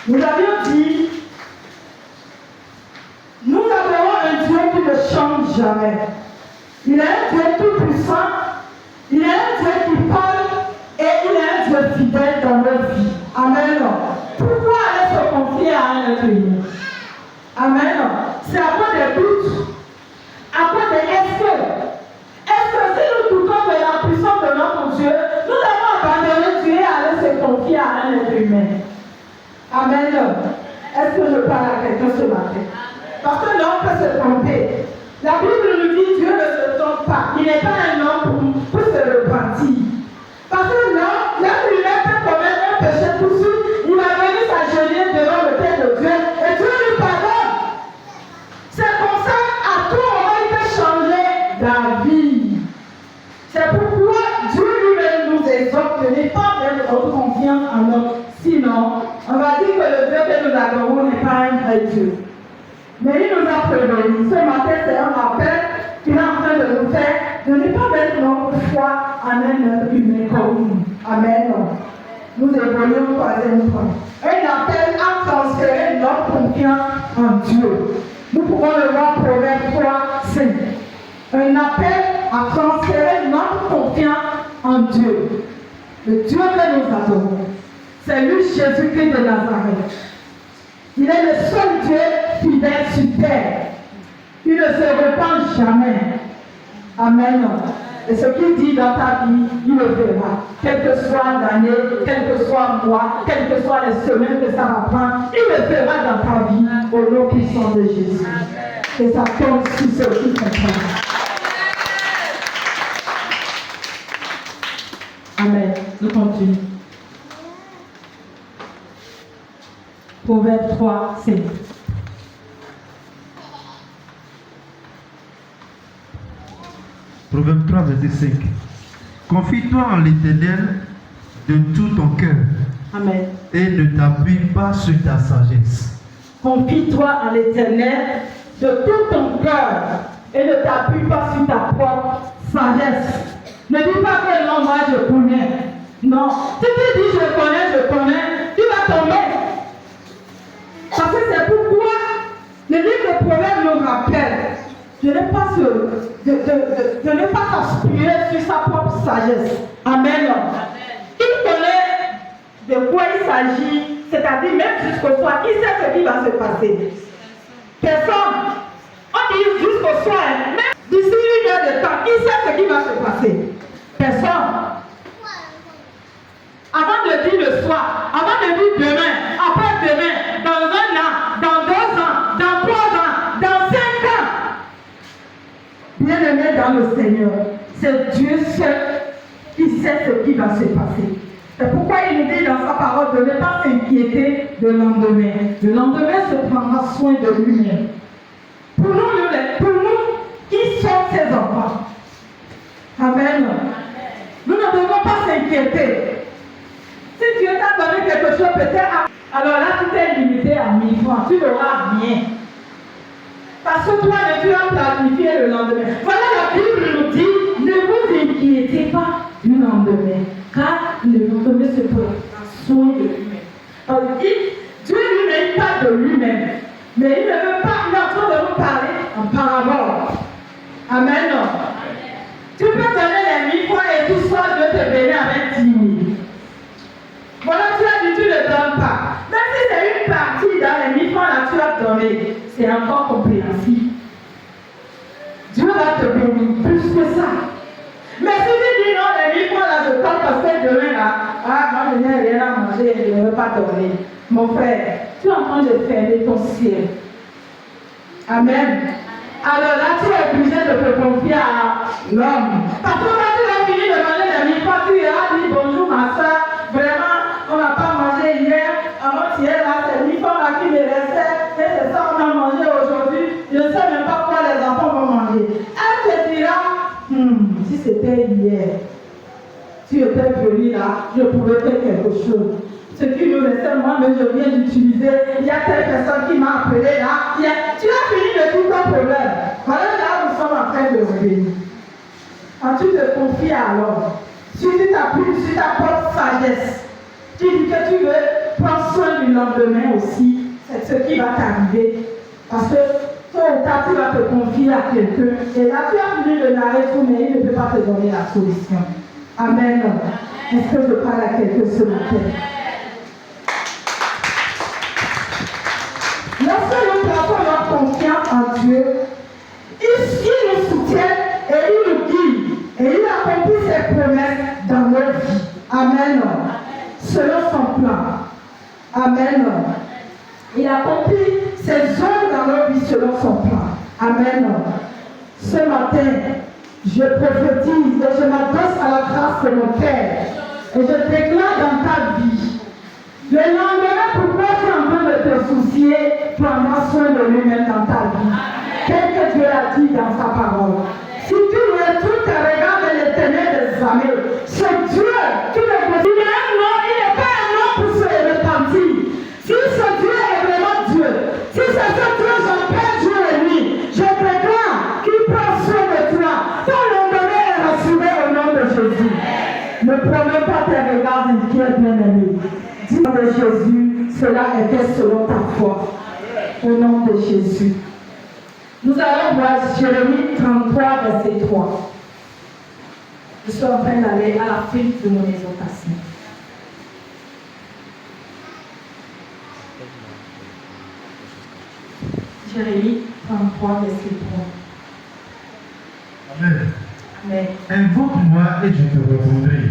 Nous avions dit, nous avons un Dieu qui ne change jamais. Il est un Dieu tout puissant, il est un Dieu qui parle et il est un Dieu fidèle dans notre vie. Amen. Pourquoi aller se confier à un être humain? Amen. C'est à cause des doutes, à cause des est-ce que si nous doutons de la puissance de notre Dieu, nous devons abandonner Dieu et aller se confier à un être humain. Amen. Est-ce que je parle à quelqu'un ce matin? Parce que l'homme peut se tromper. La Bible nous dit Dieu ne se trompe pas. Il n'est pas un homme pour se repentir. Parce que l'homme lui-même peut commettre un péché tout de suite. Il va venir s'agenouiller devant le Père de Dieu et Dieu lui pardonne. C'est comme ça, à tout moment, il peut changer la vie. C'est pourquoi Dieu lui-même nous exhorte de ne pas mettre notre confiance en l'homme. Sinon, on va dire que le Dieu que nous adorons n'est pas un vrai Dieu. Mais il nous a prévenu. Ce matin, c'est un rappel qu'il est en train de nous faire de ne pas mettre notre foi en un être humain comme nous. Amen. Nous évoluons au troisième point. Un appel à transférer notre confiance en Dieu. Nous pouvons le voir Proverbe 3, 5. Un appel à transférer notre confiance en Dieu. Le Dieu que nous adorons. C'est lui, Jésus-Christ de Nazareth. Il est le seul Dieu fidèle sur terre. Il ne se repent jamais. Amen. Et ce qu'il dit dans ta vie, il le verra. Quelle que soit l'année, quel que soit le mois, quelles que soient les semaines que ça va prendre, il le verra dans ta vie au nom puissant de Jésus. Et ça tombe sur ceux qui comprennent. Amen. Nous continuons. Proverbe 3, 5. Proverbe 3, verset 5. Confie-toi en l'Éternel de tout ton cœur. Amen. Et ne t'appuie pas sur ta sagesse. Confie-toi en l'Éternel de tout ton cœur et ne t'appuie pas sur ta propre sagesse. Ne dis pas que non, moi je connais. Non. Si tu dis je connais, tu vas tomber. Parce que c'est pourquoi le livre de Proverbes nous rappelle de ne pas s'inspirer sur sa propre sagesse. Amen. Il connaît de quoi il s'agit, c'est-à-dire même jusqu'au soir, il sait ce qui va se passer. Personne, on dit jusqu'au soir, même d'ici 1 heure de temps, il sait ce qui va se passer. Personne. Avant de dire le soir, avant de dire demain, après-demain, dans 1 an, dans 2 ans, dans 3 ans, dans 5 ans. Bien-aimé dans le Seigneur, c'est Dieu seul qui sait ce qui va se passer. C'est pourquoi il nous dit dans sa parole de ne pas s'inquiéter de lendemain. Le lendemain se prendra soin de lui-même. Pour nous qui sommes ses enfants. Amen. Nous ne devons pas s'inquiéter. Si Dieu t'a donné quelque chose, peut-être, alors là, tu t'es limité à 1000 francs. Tu n'auras rien. Parce que toi, tu as planifié le lendemain. Voilà, la Bible nous dit, ne vous inquiétez pas du lendemain, car le lendemain se prendra soin de lui-même. Dieu lui-même parle de lui-même, mais il ne veut pas, il est en train de nous parler en parabole. Amen. Tu peux donner les 1000 fois et tout ça, Dieu te bénit avec 10 000. Voilà, tu as dit, tu ne donnes pas. Même si c'est une partie dans les 1000 francs là, tu as donné, c'est encore compréhensible. Dieu va te bénir plus que ça. Mais si tu dis non, les 1000 francs là, je donne parce que demain là, moi je n'ai rien à manger, je ne veux pas donner. Mon frère, tu es en train de fermer ton ciel. Amen. Alors là, tu es obligé de te confier à l'homme. Parce que quand tu as fini de manger les 1000 francs, tu iras dire bonjour ma soeur, vraiment, on n'a pas mangé hier, avant-hier, là, c'est 1000 francs là qui me restait, et c'est ça on a mangé aujourd'hui, je ne sais même pas quoi les enfants vont manger. Elle te dira, si c'était hier, tu étais venu là, je pouvais faire quelque chose. Ce qui nous restait, moi, mais je viens d'utiliser. Il y a telle personne qui m'a appelé là. Tu as fini de tout ton problème. Voilà là où nous sommes en train de revenir. Quand tu te confies à l'homme, si tu t'appuies sur ta propre sagesse, tu dis que tu veux prendre soin du lendemain aussi, c'est ce qui va t'arriver. Parce que tôt ou tard, tu vas te confier à quelqu'un. Et là, tu as fini de narrer tout, mais il ne peut pas te donner la solution. Amen. Est-ce que je parle à quelqu'un ce matin? Lorsque nous plaçons notre confiance en Dieu, il nous soutient et il nous guide. Et il accomplit ses promesses dans notre vie. Amen. Selon son plan. Amen. Il accomplit ses œuvres dans notre vie selon son plan. Amen. Ce matin, je prophétise et je m'adresse à la grâce de mon Père. Et je déclare dans ta vie. Le lendemain, pourquoi tu es en train de te soucier, prendra soin de lui-même dans ta vie. Tel que Dieu l'a dit dans sa parole. Si tu retournes tes regards de l'Éternel des armées, c'est Dieu qui le considère. Il est un nom, il n'est pas un nom pour se repentir. Si ce Dieu est vraiment Dieu, si c'est ce Dieu, je prie Dieu et lui, je déclare qu'il prend soin de toi. Ton lendemain est rassuré au nom de Jésus. Ne promets pas tes regards inquiets, bien-aimé. Dis de Jésus, cela est fait selon ta foi. Au nom de Jésus. Nous allons voir Jérémie 33, verset 3. Je suis en train d'aller à la fin de mon exhortation. Jérémie 33, verset 3. Amen. Amen. Invoque-moi et je te répondrai.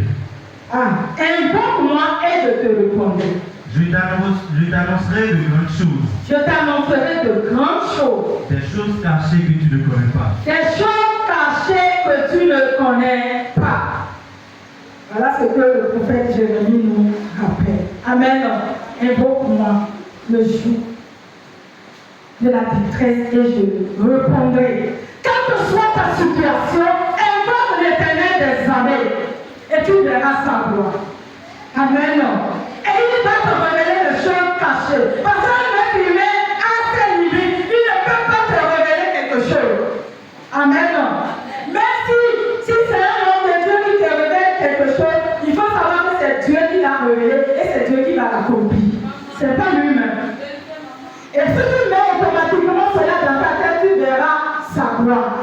Invoque-moi et je te répondrai. Je t'annoncerai de grandes choses. Je t'annoncerai de grandes choses. Des choses cachées que tu ne connais pas. Des choses cachées que tu ne connais pas. Voilà ce que le prophète Jérémie nous rappelle. Amen. Invoque-moi le jour de la détresse et je répondrai. Quelle que soit ta situation, invoque l'Éternel des armées et tu verras sa gloire. Amen. Et il va te révéler les choses cachées. Parce qu'un être humain a ses limites. Il ne peut pas te révéler quelque chose. Amen. Même si c'est un homme de Dieu qui te révèle quelque chose, il faut savoir que c'est Dieu qui l'a révélé et c'est Dieu qui va l'accomplir. Ce n'est pas lui-même. Et si tu mets automatiquement cela dans ta tête, tu verras sa gloire.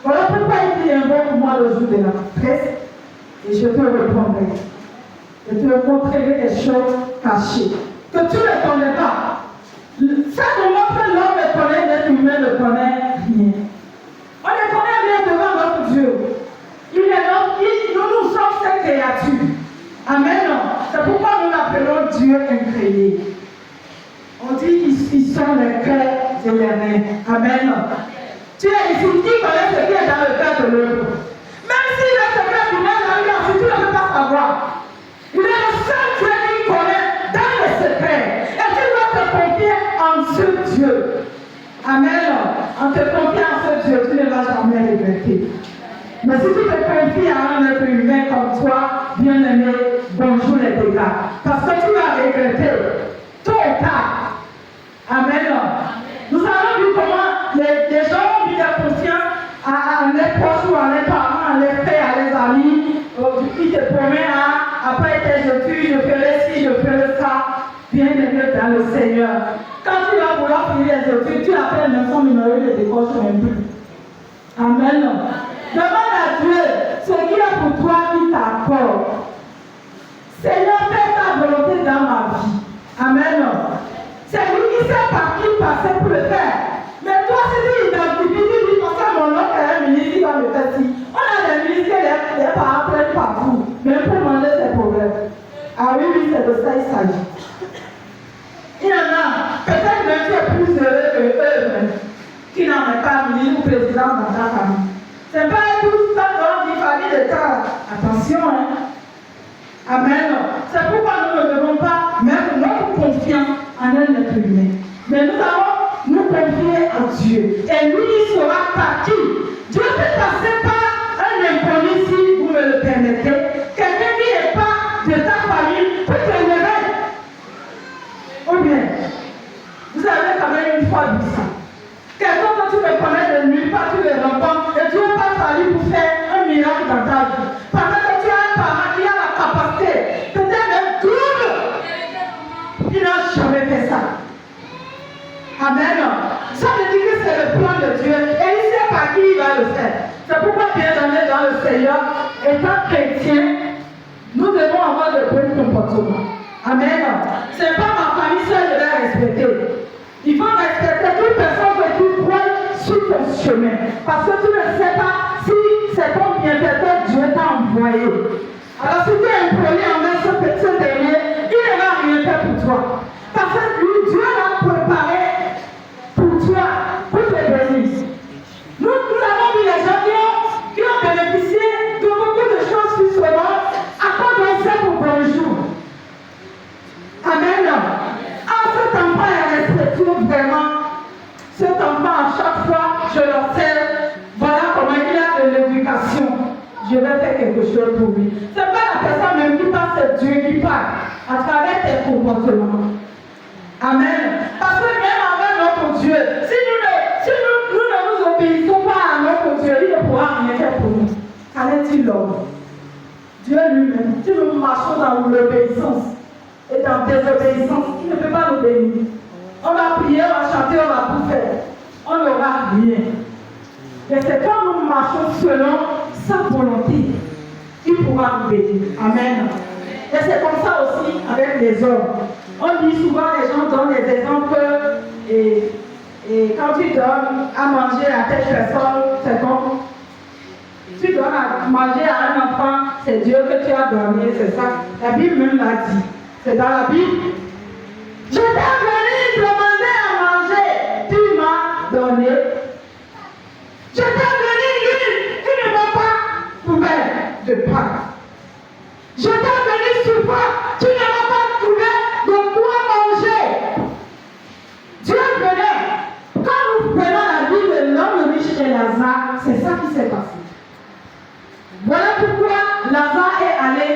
Voilà pourquoi il dit invoque-moi le jour de la détresse et je te répondrai. Je te montrerai des choses cachées que tu ne connais pas. Ça nous montre que l'homme ne connaît, l'être humain ne connaît rien. On ne connaît rien devant notre Dieu. Nous sommes ses créatures. Amen. C'est pourquoi nous l'appelons Dieu incréé. On dit qu'ils sont les cœurs de l'Éternel. Amen. Tu es ici, qui connaît ce qui est dans le cœur de l'autre. Même si le secret du mal a eu, si tu ne peux pas savoir. Il est le seul Dieu qui connaît dans le secret. Et tu dois te confier en ce Dieu. Amen. En te confiant en ce Dieu, tu ne vas jamais regretter. Mais si tu te confies à un être humain comme toi, bien-aimé, bonjour les dégâts. Parce que tu vas regretter tôt ou tard. Amen. Nous avons vu comment les gens ont mis leur confiance à leurs proches ou à leurs parents, à leurs frères, à leurs amis. Ils te promettent après tes études, je ferai ci, je ferai ça. Bien-aimé dans le Seigneur. Quand tu vas vouloir finir les études, tu appelles même son numéro de décoche même plus. Amen. Demande à Dieu ce qu'il y a pour toi qui t'accorde. Seigneur, fais ta volonté dans ma vie. Amen. C'est lui qui sait par qui passer pour le faire. Mais toi, si tu identifies, tu dis, parce que mon oncle est un ministre, il va me faire ci. On a des ministres qui les parents prennent partout. Mais pour demander ses problèmes. Ah oui, c'est de ça il s'agit. Il y en a, peut-être que tu es plus heureux que eux, qui n'en est pas ministre ou président dans ta famille. C'est pas tout ça dans une famille de cas. Attention, hein. Amen. C'est pourquoi nous ne devons pas mettre notre confiance en un être humain. Mais nous allons nous confier à Dieu. Et lui, il sera par qui? Dieu peut passer par un inconnu si vous me le permettez. Quelqu'un qui n'est pas de ta famille peut te lever. Ou bien, vous avez quand même une fois vu ça. Quelqu'un que tu me connais de nulle part, tu le rencontres et Dieu passe par lui pour faire un miracle dans ta vie. Parce que tu as un parent qui a la capacité, peut-être même double. Il n'a jamais fait ça. Amen. Ça veut dire que c'est le plan de Dieu et il sait par qui il va le faire. C'est pourquoi, bien aimé dans le Seigneur, étant chrétien, nous devons avoir de bons comportements. Amen. Ce n'est pas ma famille seule qui va respecter. Il faut respecter toute personne que tu crois sur ton chemin. Parce que tu ne sais pas si c'est ton bienfaiteur Dieu t'a envoyé. Alors si tu es impoli envers ce petit dernier, il ne va rien faire pour toi. Parce que lui, Dieu l'a préparé pour toi, pour te bénir. Nous avons vu les gens qui ont bénéficié de beaucoup de choses sur ce monde à cause d'un simple bonjour. Amen. Ah, cet enfant est respectueux vraiment. Cet enfant, à chaque fois, je l'observe. Voilà comment il a de l'éducation. Je vais faire quelque chose pour lui. Ce n'est pas la personne même qui parle, c'est Dieu qui parle à travers tes comportements. Amen. Parce que même avec notre Dieu, si nous ne nous obéissons pas à notre Dieu, il ne pourra rien faire pour nous. Qu'allait-il l'homme? Dieu lui-même, si nous marchons dans l'obéissance et dans la désobéissance, il ne peut pas nous bénir. On va prier, on va chanter, on va tout faire. On n'aura rien. Mais c'est quand nous marchons selon sa volonté, il pourra nous bénir. Amen. Et c'est comme ça aussi avec les hommes. On dit souvent, les gens donnent des exemples Et quand tu donnes à manger à telle personne, c'est comme tu donnes à manger à un enfant, c'est Dieu que tu as donné, c'est ça. La Bible même l'a dit. C'est dans la Bible. Je t'ai venu demander à manger, tu m'as donné. Je t'ai venu dire, tu ne m'as pas couvert de pain. Je t'ai venu souffrir, tu ne m'as pas trouvé de quoi manger. Dieu venait. Quand nous prenons la vie de l'homme riche et Lazare, c'est ça qui s'est passé. Voilà pourquoi Lazare est allé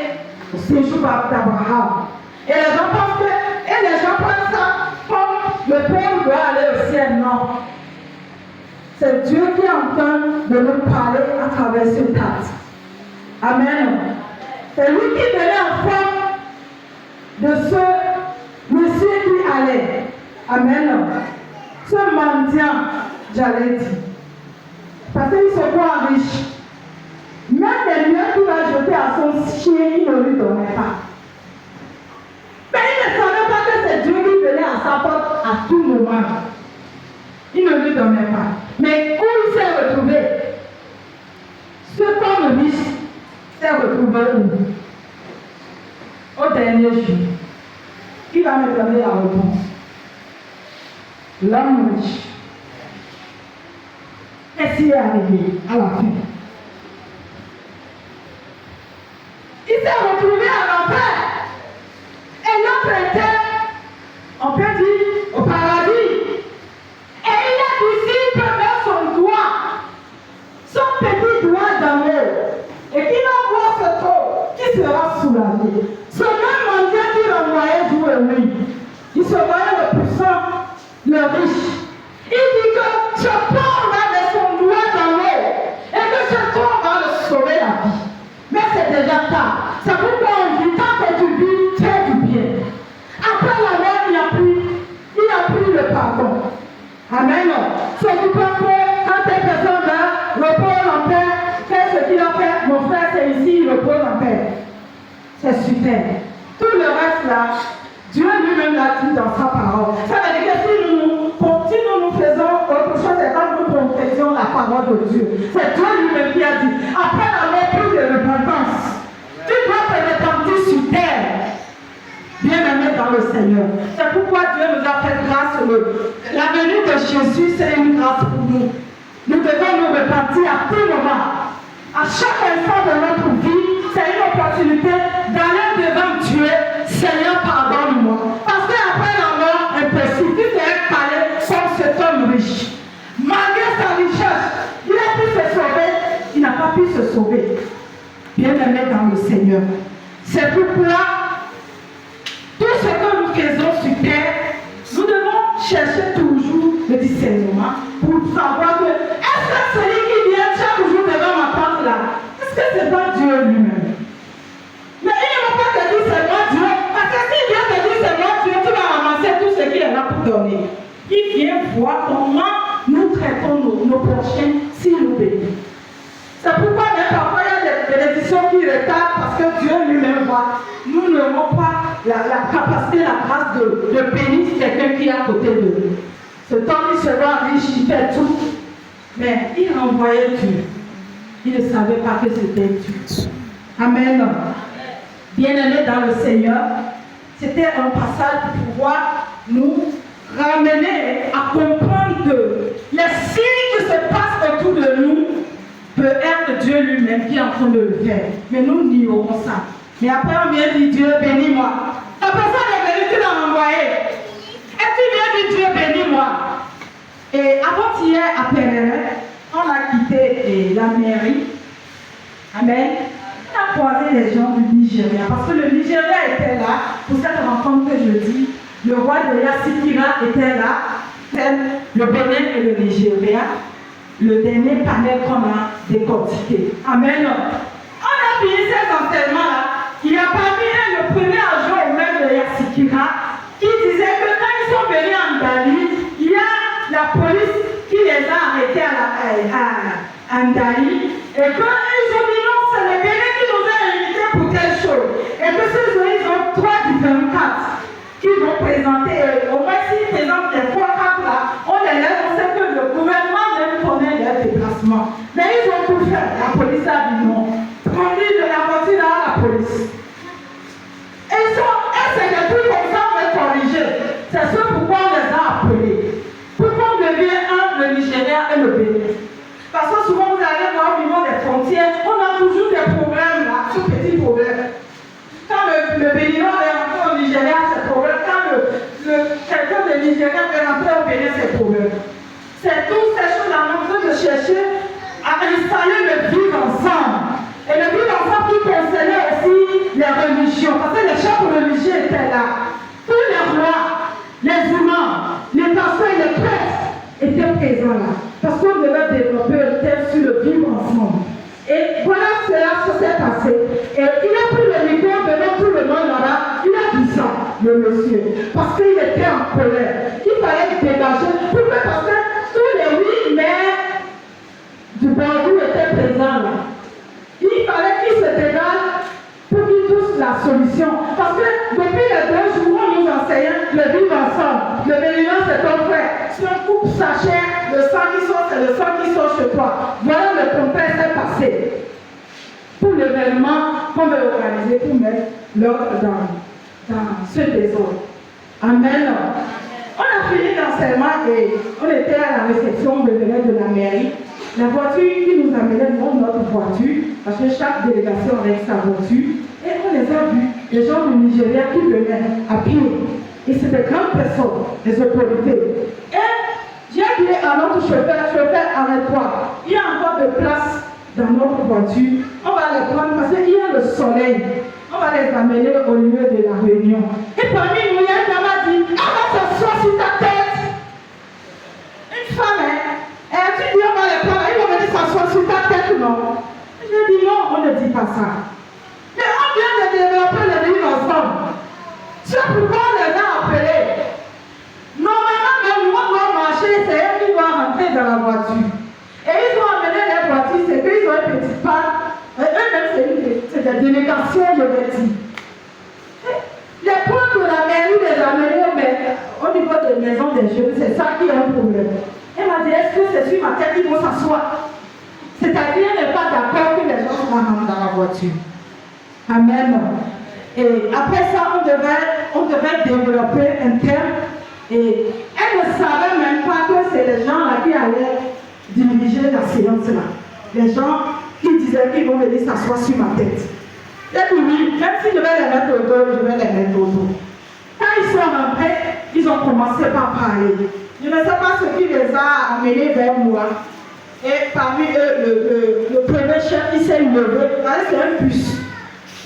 au séjour d'Abraham. Et les gens pensent ça comme le pauvre doit aller au ciel. Non. C'est Dieu qui est en train de nous parler à travers ce texte. Amen. C'est lui qui venait en forme de ce monsieur qui allait. Amen. Ce mendiant, j'allais dire. Parce qu'il se croit riche. Même les lieux qu'il a jetés à son chien, il ne lui donnait pas. Mais il ne savait pas que c'est Dieu qui venait à sa porte à tout moment. Il ne lui donnait pas. Mais où il s'est retrouvé? Ce homme riche s'est retrouvé où? Au dernier jour. Qui va me donner la réponse? L'homme riche. Qu'est-ce qui est arrivé à la fin? Il s'est retrouvé à l'enfer. Et l'autre était, on peut dire, au paradis. Et il a dit, s'il peut mettre son doigt, son petit doigt d'amour, et qu'il envoie ce corps, qui sera soulagé. Ce même mendiant qui l'envoyait jour et nuit, il se voyait le puissant, le riche. Il dit que ce corps va mettre son doigt d'amour, et que ce corps va le sauver la vie. Mais c'est déjà tard. C'est pourquoi on dit, tant que tu vis, fais du bien. Après la mort, il n'y a plus le pardon. Amen. Ce qui peut faire, quand telle personne repose en paix, fais ce qu'il a fait. Mon frère, c'est ici, il repose en paix. C'est super. Tout le reste là, Dieu lui-même l'a dit dans sa parole. Ça veut dire que si nous faisons autre chose, c'est quand nous confessions la parole de Dieu. C'est Dieu lui-même qui a dit, après la mort, plus de repentance. Tu dois te repentir sur terre. Bien-aimé dans le Seigneur. C'est pourquoi Dieu nous a fait grâce. La venue de Jésus, c'est une grâce pour nous. Nous devons nous repentir à tout moment. À chaque instant de notre vie, c'est une opportunité d'aller devant Dieu. Seigneur, pardonne-moi. Parce qu'après la mort, impossible, tu serais calé comme cet homme riche. Malgré sa richesse, il a pu se sauver. Il n'a pas pu se sauver. Bien-aimé dans le Seigneur. C'est pourquoi tout ce que nous faisons sur terre, nous devons chercher toujours le discernement pour savoir que est-ce que celui qui vient chaque jour devant ma porte là, est-ce que c'est pas Dieu lui-même? Mais il ne va pas te dire c'est moi Dieu, parce que s'il vient te dire c'est moi Dieu, tu vas ramasser tout ce qu'il est là pour donner. Il vient voir comment nous traitons nos prochains s'il nous bénit. C'est pourquoi même parfois il y a des bénédictions qui retardent parce que Dieu lui-même voit. Nous n'avons pas la capacité, la grâce de bénir quelqu'un qui est à côté de nous. Ce temps il se voit riche, il fait tout. Mais il envoyait Dieu. Il ne savait pas que c'était Dieu. Amen. Bien-aimés dans le Seigneur, c'était un passage pour pouvoir nous ramener à comprendre que les signes qui se passent autour de nous peut être Dieu lui-même qui est en train de le faire. Mais nous ignorons ça. Mais après on vient dire Dieu bénis-moi. La personne est venue, tu l'as envoyé. Et tu viens dire Dieu bénis-moi. Et avant-hier à Pérérin, on a quitté la mairie. Amen. On a croisé les gens du Nigeria. Parce que le Nigeria était là pour cette rencontre que je dis. Le roi de Yassikira était là. Le Bénin et le Nigeria. Le dernier panel qu'on a décortiqué. Amen. On a fini ces enseignements-là. Il y a parmi eux le premier agent au maire de Yassikira qui disait que quand ils sont venus en Dali, il y a la police qui les a arrêtés à Ndali. Et qu'ils ont dit non, c'est le Bénin qui nous a invités pour telle chose. Et que ces jours, ils ont 3 différentes cartes qu'ils vont présenter. Au moins, s'ils présentent les 3 cartes là, on les laisse C'est toutes ces choses là, on est en train de chercher à installer le vivre ensemble. Et le vivre ensemble qui concernait aussi les religions. Parce que les chefs religieux étaient là. Tous les rois, les humains, les pasteurs et les prêtres étaient présents là. Parce qu'on devait développer un thème sur le vivre ensemble. Et voilà cela se s'est passé. Et il a pris le micro devant tout le monde là-bas. Il a dit ça, le monsieur. Parce qu'il était en colère. Il fallait dégager. Pourquoi? Parce que tous les 8 maires du Bandou étaient présents là. Il fallait qu'ils se dégagent pour qu'ils trouvent la solution. Parce que depuis les 2 jours, on nous enseignait le vivre ensemble. Le bénéfice, c'est ton frère. Si on coupe sa chair, le sang qui sort, c'est le sang qui sort chez toi. Voilà le contexte est passé. Pour l'événement qu'on veut organiser pour mettre l'ordre dans ce désordre. Amen. On a fini l'enseignement et on était à la réception, on revenait de la mairie. La voiture qui nous amenait, non notre voiture, parce que chaque délégation avait sa voiture, et on les a vus, les gens du Nigeria qui venaient à pied. Et c'est des grandes personnes, des autorités. Et j'ai dit à notre chauffeur, arrête-toi, il y a encore de place dans notre voiture, on va les prendre parce qu'il y a le soleil. On va les amener au lieu de la réunion. Et parmi nous, il y a une dame qui dit, on va s'asseoir sur ta tête. Une femme, et tu dis, on va les prendre, ils vont venir s'asseoir sur ta tête, non? Je dis, non, on ne dit pas ça. Mais on vient de développer le vivre ensemble. C'est pourquoi on les a appelés. Normalement, même nous, on doit marcher, c'est eux qui doivent rentrer dans la voiture. Et ils ont amené les voitures, c'est qu'ils ont une petite panne. Et eux-mêmes, c'est des délégations, je vais dire. Les points de la mairie les amenés au niveau des maisons des jeunes, c'est ça qui est un problème. Elle m'a dit, est-ce que c'est sur ma tête qu'ils vont s'asseoir? C'est-à-dire, elle n'est pas d'accord que les gens soient dans la voiture. Amen. Et après ça, on devait développer un thème. Et elle ne savait même pas que c'est les gens là qui allaient diriger la séance là. Les gens qui disaient qu'ils vont venir s'asseoir sur ma tête. J'ai dit oui, même si je vais les mettre au dos, je vais les mettre au dos. Quand ils sont rentrés, ils ont commencé par parler. Je ne sais pas ce qui les a amenés vers moi. Et parmi eux, le premier chef, il s'est levé. C'est un puce.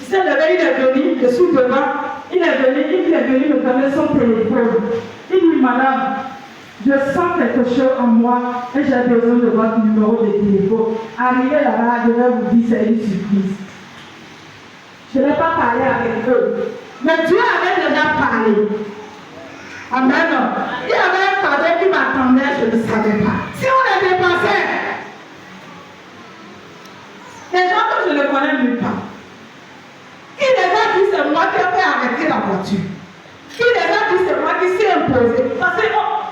Il s'est levé, il est venu, je suis devant. Il est venu me donner son téléphone. Il dit, madame, je sens quelque chose en moi et j'ai besoin de votre numéro de téléphone. Arrivé là-bas, je vais vous dire, c'est une surprise. Je n'ai pas parlé avec eux. Mais Dieu avait déjà parlé. Amen. Il y avait un cadeau qui m'attendait, je ne savais pas. Si on les dépensait, les gens que je ne connais même pas, qui les a dit c'est moi qui ai fait arrêter la voiture. Qui les a dit c'est moi qui s'est imposé. Parce que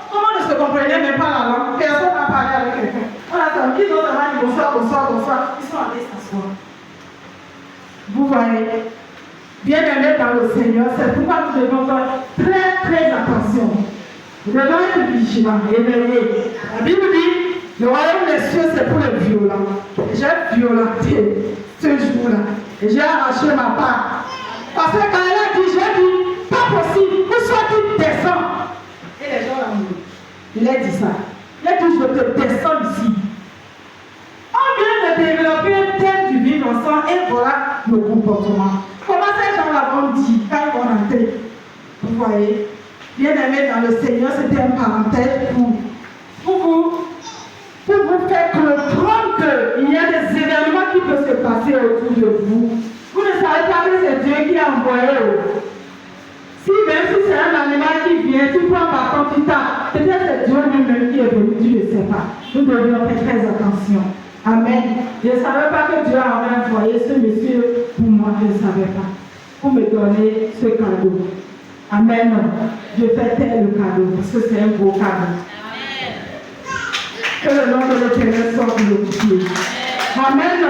comment on ne se comprenait même pas la langue, personne n'a parlé avec quelqu'un. On a senti qu'ils ont dit bonsoir. Ils sont allés s'asseoir. Vous voyez, bien aimé dans le Seigneur, c'est pourquoi nous devons faire très attention. Nous devons être vigilants, éveillés. La Bible dit, le royaume des cieux c'est pour les violents. J'ai violenté ce jour-là. Et j'ai arraché ma part. Parce que quand elle a dit, j'ai dit, pas possible, où soit-il descend. Et les gens l'ont dit. Il a dit ça. Il a dit, je te descends ici. On vient de développer un thème du vivre ensemble et voilà le comportement. Comment ces gens-là vont dire quand ils vont rentrer? Vous voyez, bien aimé dans le Seigneur, c'était une parenthèse pour vous faire comprendre qu'il y a des événements qui peuvent se passer autour de vous. Vous ne savez pas que c'est Dieu qui a envoyé. Si même si c'est un animal qui vient, tu prends par contre, tu tapes. Peut-être c'est Dieu lui-même qui est venu, tu ne sais pas. Nous devons faire très attention. Amen. Je ne savais pas que Dieu avait envoyé ce monsieur pour moi, je ne savais pas. Pour me donner ce cadeau. Amen. Je fais tel le cadeau parce que c'est un beau cadeau. Que le nom de l'Éternel soit glorifié. Amen.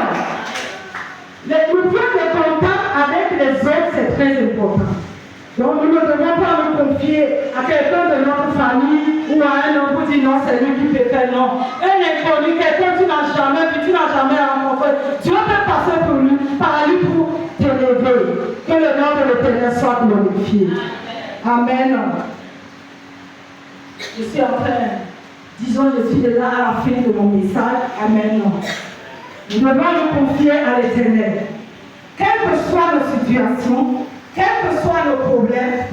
Le point de contact avec les autres, c'est très important. Donc nous ne devons pas nous confier à quelqu'un de notre famille ou à un homme pour dire non, c'est lui qui peut faire non. Un inconnu, quelqu'un que tu n'as jamais vu, tu n'as jamais rencontré. Tu vas pas passer pour lui, par lui pour t'élever. Que le nom de l'Éternel soit glorifié. Amen. Je suis en train Disons, je suis déjà à la fin de mon message. Amen. Nous devons nous confier à l'Éternel. Quelles que soient nos situations, quels que soient nos problèmes,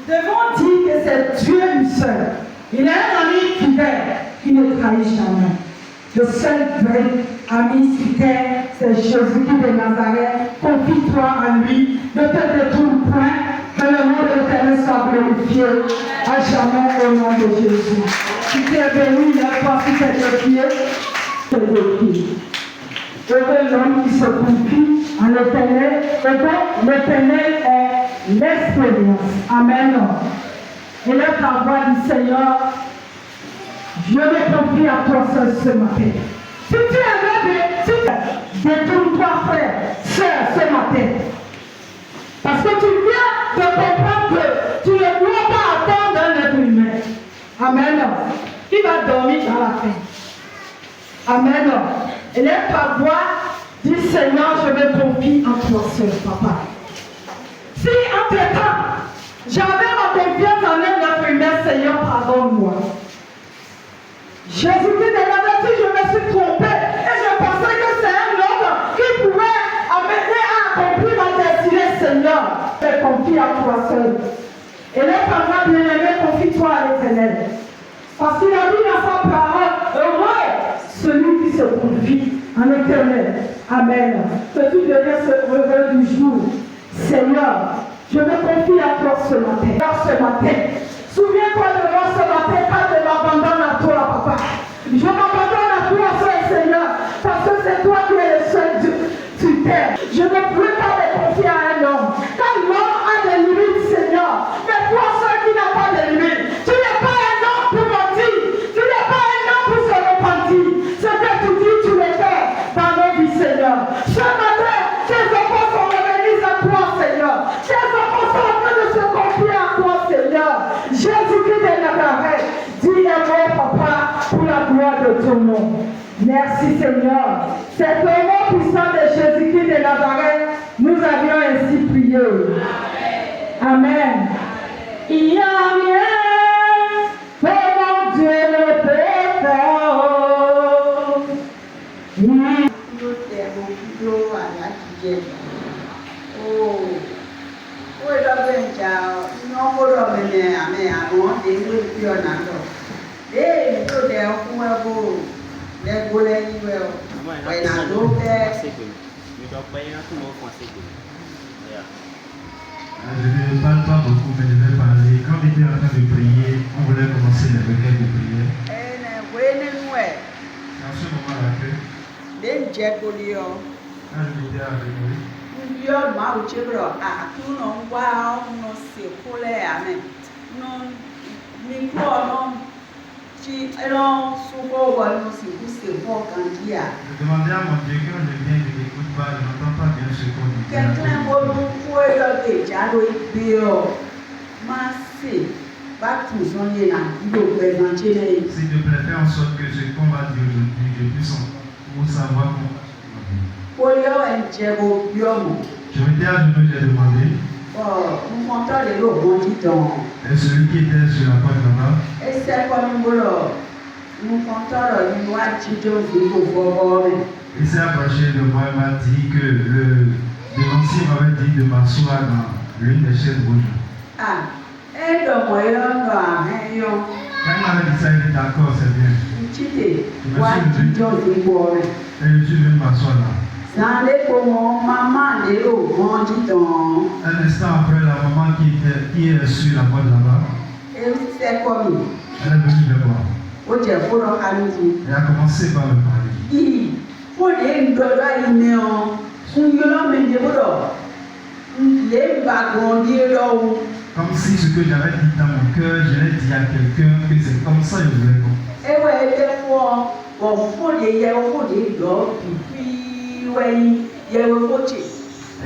nous devons dire que c'est Dieu lui seul. Il est un ami fidèle qui ne trahit jamais. Le seul vrai ami sur terre, c'est Jésus-Christ de Nazareth. Confie-toi en lui, ne te détourne point, que le nom de l'Éternel soit glorifié à jamais au nom de Jésus. Si tu es béni, lève-toi sur tes pieds, te défie. Heureux l'homme qui se confie en l'Éternel, et donc l'Éternel est l'expérience. Amen. Et là, ta voix du Seigneur, je me confie à toi seul ce matin. Si tu es là, détourne-toi, frère, sœur, ce matin. Parce que tu viens de comprendre que tu ne dois pas attendre un être humain. Amen. Qui va dormir dans la paix. Amen. Et lève ta voix, dis Seigneur, je me confie en toi seul, papa. Si entre-temps, j'avais ma confiance en un être humain, Seigneur, pardonne-moi. Jésus-Christ de Nazareth, si je me suis trompé et je pensais que c'est un homme qui pouvait amener à accomplir ma destinée, Seigneur, je me confie à toi seul. Et lève ta voix, bien-aimé, confie-toi à l'Éternel. Parce qu'il a dit dans sa parole, heureux celui qui se confie en l'Éternel. Amen. Que tu deviens ce heureux du jour. Seigneur, je me confie à toi ce matin. Souviens-toi de moi ce matin, quand je m'abandonne à toi, papa. Je m'abandonne à toi, Seigneur, parce que c'est toi qui es le seul Dieu sur terre. Je ne peux pas me confier à un homme. Quand l'homme a des limites, Seigneur, mais toi seul qui n'as pas de limites, tu n'es pas un homme pour mentir, tu n'es pas un homme pour se repentir. Ce que tu dis, tu le fais dans nos vies, Seigneur. Ce matin, tes enfants sont revenus à toi, Seigneur. Tes enfants sont en train de se confier à toi, Seigneur. Jésus-Christ de Nazareth, dis un mot, papa, pour la gloire de ton nom. Merci, Seigneur. C'est au nom puissant de Jésus-Christ de Nazareth, nous avions ainsi prié. Amen. Il y a rien que mon Dieu ne peut faire. Je ne parle pas beaucoup, mais je vais parler. Quand on était en train de prier, on voulait commencer les requêtes de prière. À ce moment-là, quand je m'étais je demandais à mon Dieu, quand je viens, je n'écoute pas, je n'entends pas bien ce qu'on dit. S'il te plaît, fais en sorte que ce qu'on va dire aujourd'hui, je puisse pour savoir comment. Je m'étais à genoux, j'ai demandé. Et celui qui était sur la porte là-bas, il s'est approché de moi et m'a dit que le dénoncier m'avait dit de m'asseoir dans l'une des chaises rouges. Quand il m'avait dit ça, il dit d'accord, c'est bien. Et je suis venu m'asseoir là. Un instant après, la maman qui est sur la porte là-bas, elle est venue me voir. Elle a commencé par me parler. Comme si ce que j'avais dit dans mon cœur, je l'ai dit à quelqu'un, que c'est comme ça que je voulais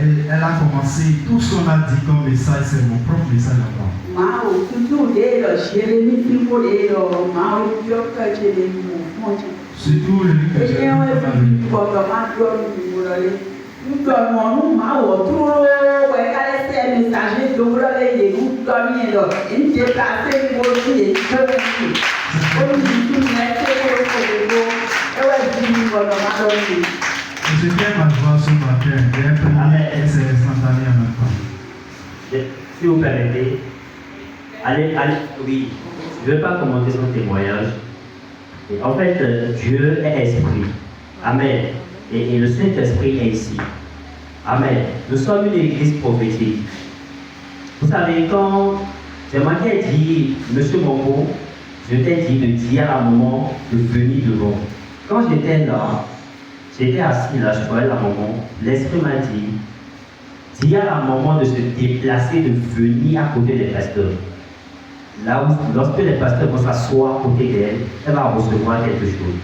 Et elle a commencé, tout ce qu'on a dit comme message, c'est mon propre message à moi. Surtout le livre que j'ai Amen. J'ai imprimé et c'est instantané en même temps. Si vous permettez, allez, oui, je ne veux pas commenter son témoignage. Et en fait, Dieu est esprit. Amen. Et le Saint-Esprit est ici. Amen. Nous sommes une église prophétique. Vous savez, quand c'est moi qui ai dit, Monsieur Mongo, je t'ai dit de dire à la maman de venir devant. Quand j'étais là, j'étais assis là, je voyais la maman, l'Esprit m'a dit, dis à la maman de se déplacer, de venir à côté des pasteurs. Là où, lorsque les pasteurs vont s'asseoir à côté d'elle, elle va recevoir quelque chose.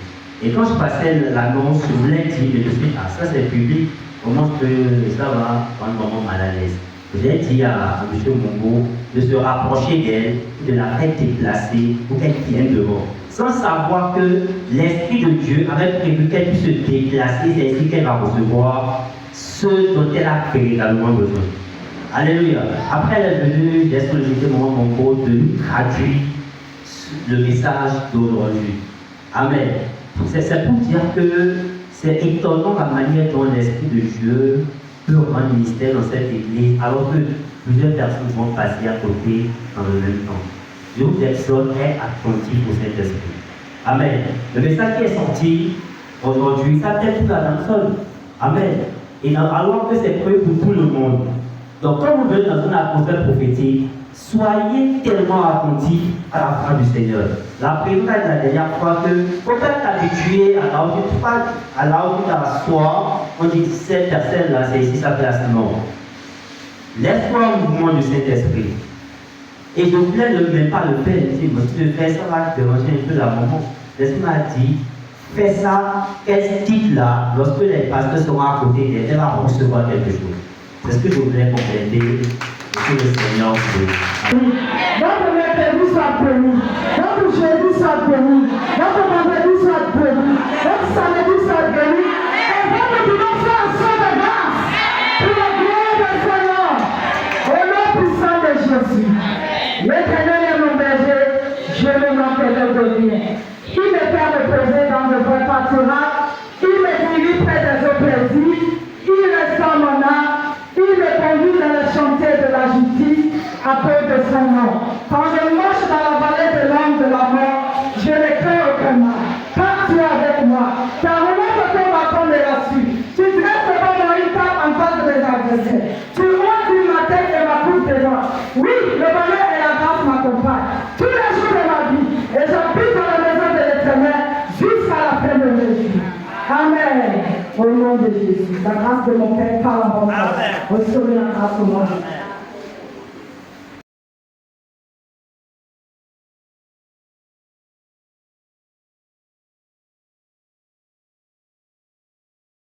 Et quand je passais l'annonce, je voulais dire, je me suis dit, ah, ça c'est public, comment je peux, ça va rendre maman mal à l'aise. J'ai dit à M. Mongo de se rapprocher d'elle, de la faire déplacer pour qu'elle vienne devant. Sans savoir que l'Esprit de Dieu avait prévu qu'elle puisse se déplacer, c'est ainsi qu'elle va recevoir ce dont elle a véritablement besoin. Alléluia. Après, elle est venue, j'ai sollicité mon Mongo de nous traduire le message d'aujourd'hui. Amen. C'est pour dire que c'est étonnant la manière dont l'Esprit de Dieu peut rendre ministère dans cette église, alors que plusieurs personnes vont passer à côté dans le même temps. Je vous exhorte à être attentif au Saint-Esprit. Amen. Le message qui est sorti aujourd'hui, ça peut être pour la dame seule. Amen. Et alors que c'est prêt pour tout le monde. Donc, quand vous venez dans une atmosphère prophétique, soyez tellement attentifs à la voix du Seigneur. La prédication de la dernière fois que faut pas t'habituer à là où tu t'assois, on dit cette personne-là, c'est ici sa place. Non. Laisse-toi un mouvement du Saint-Esprit. Et je voulais ne même pas le faire. Je dis, si tu fais ça, va déranger un peu la maman. L'Esprit m'a dit, fais ça, qu'elle quitte là, lorsque les pasteurs seront à côté d'elle, elle va recevoir quelque chose. C'est ce que je voulais compléter. Que le Seigneur veut. Notre mercredi soit béni, notre jeudi soit béni, notre vendredi soit béni, notre samedi soit béni, et votre dimanche soit action de grâce pour la gloire du Seigneur. Au nom puissant de Jésus, l'Éternel est mon berger, je ne manquerai de rien. Il me fait me poser dans de vrais pâturages, il me dirige près des eaux paisibles, il restaure mon âme. Il me conduit dans le chantier de la justice à cause de son nom. Quand je marche dans la vallée de l'ombre de la mort, je ne crains aucun mal. Car tu es avec moi. Ta remonte ton bâton me rassure. Tu dresses devant moi une table en face de mes adversaires. Tu ôtes ma tête et ma coupe devant. Oui, le bonheur et la grâce m'accompagnent tous les jours de ma vie. Et j'habite dans la maison de l'Éternel jusqu'à la fin de mes jours. Amen. Au nom de Jésus, la grâce de mon Père parle en votre. Recevez la grâce au nom de Jésus.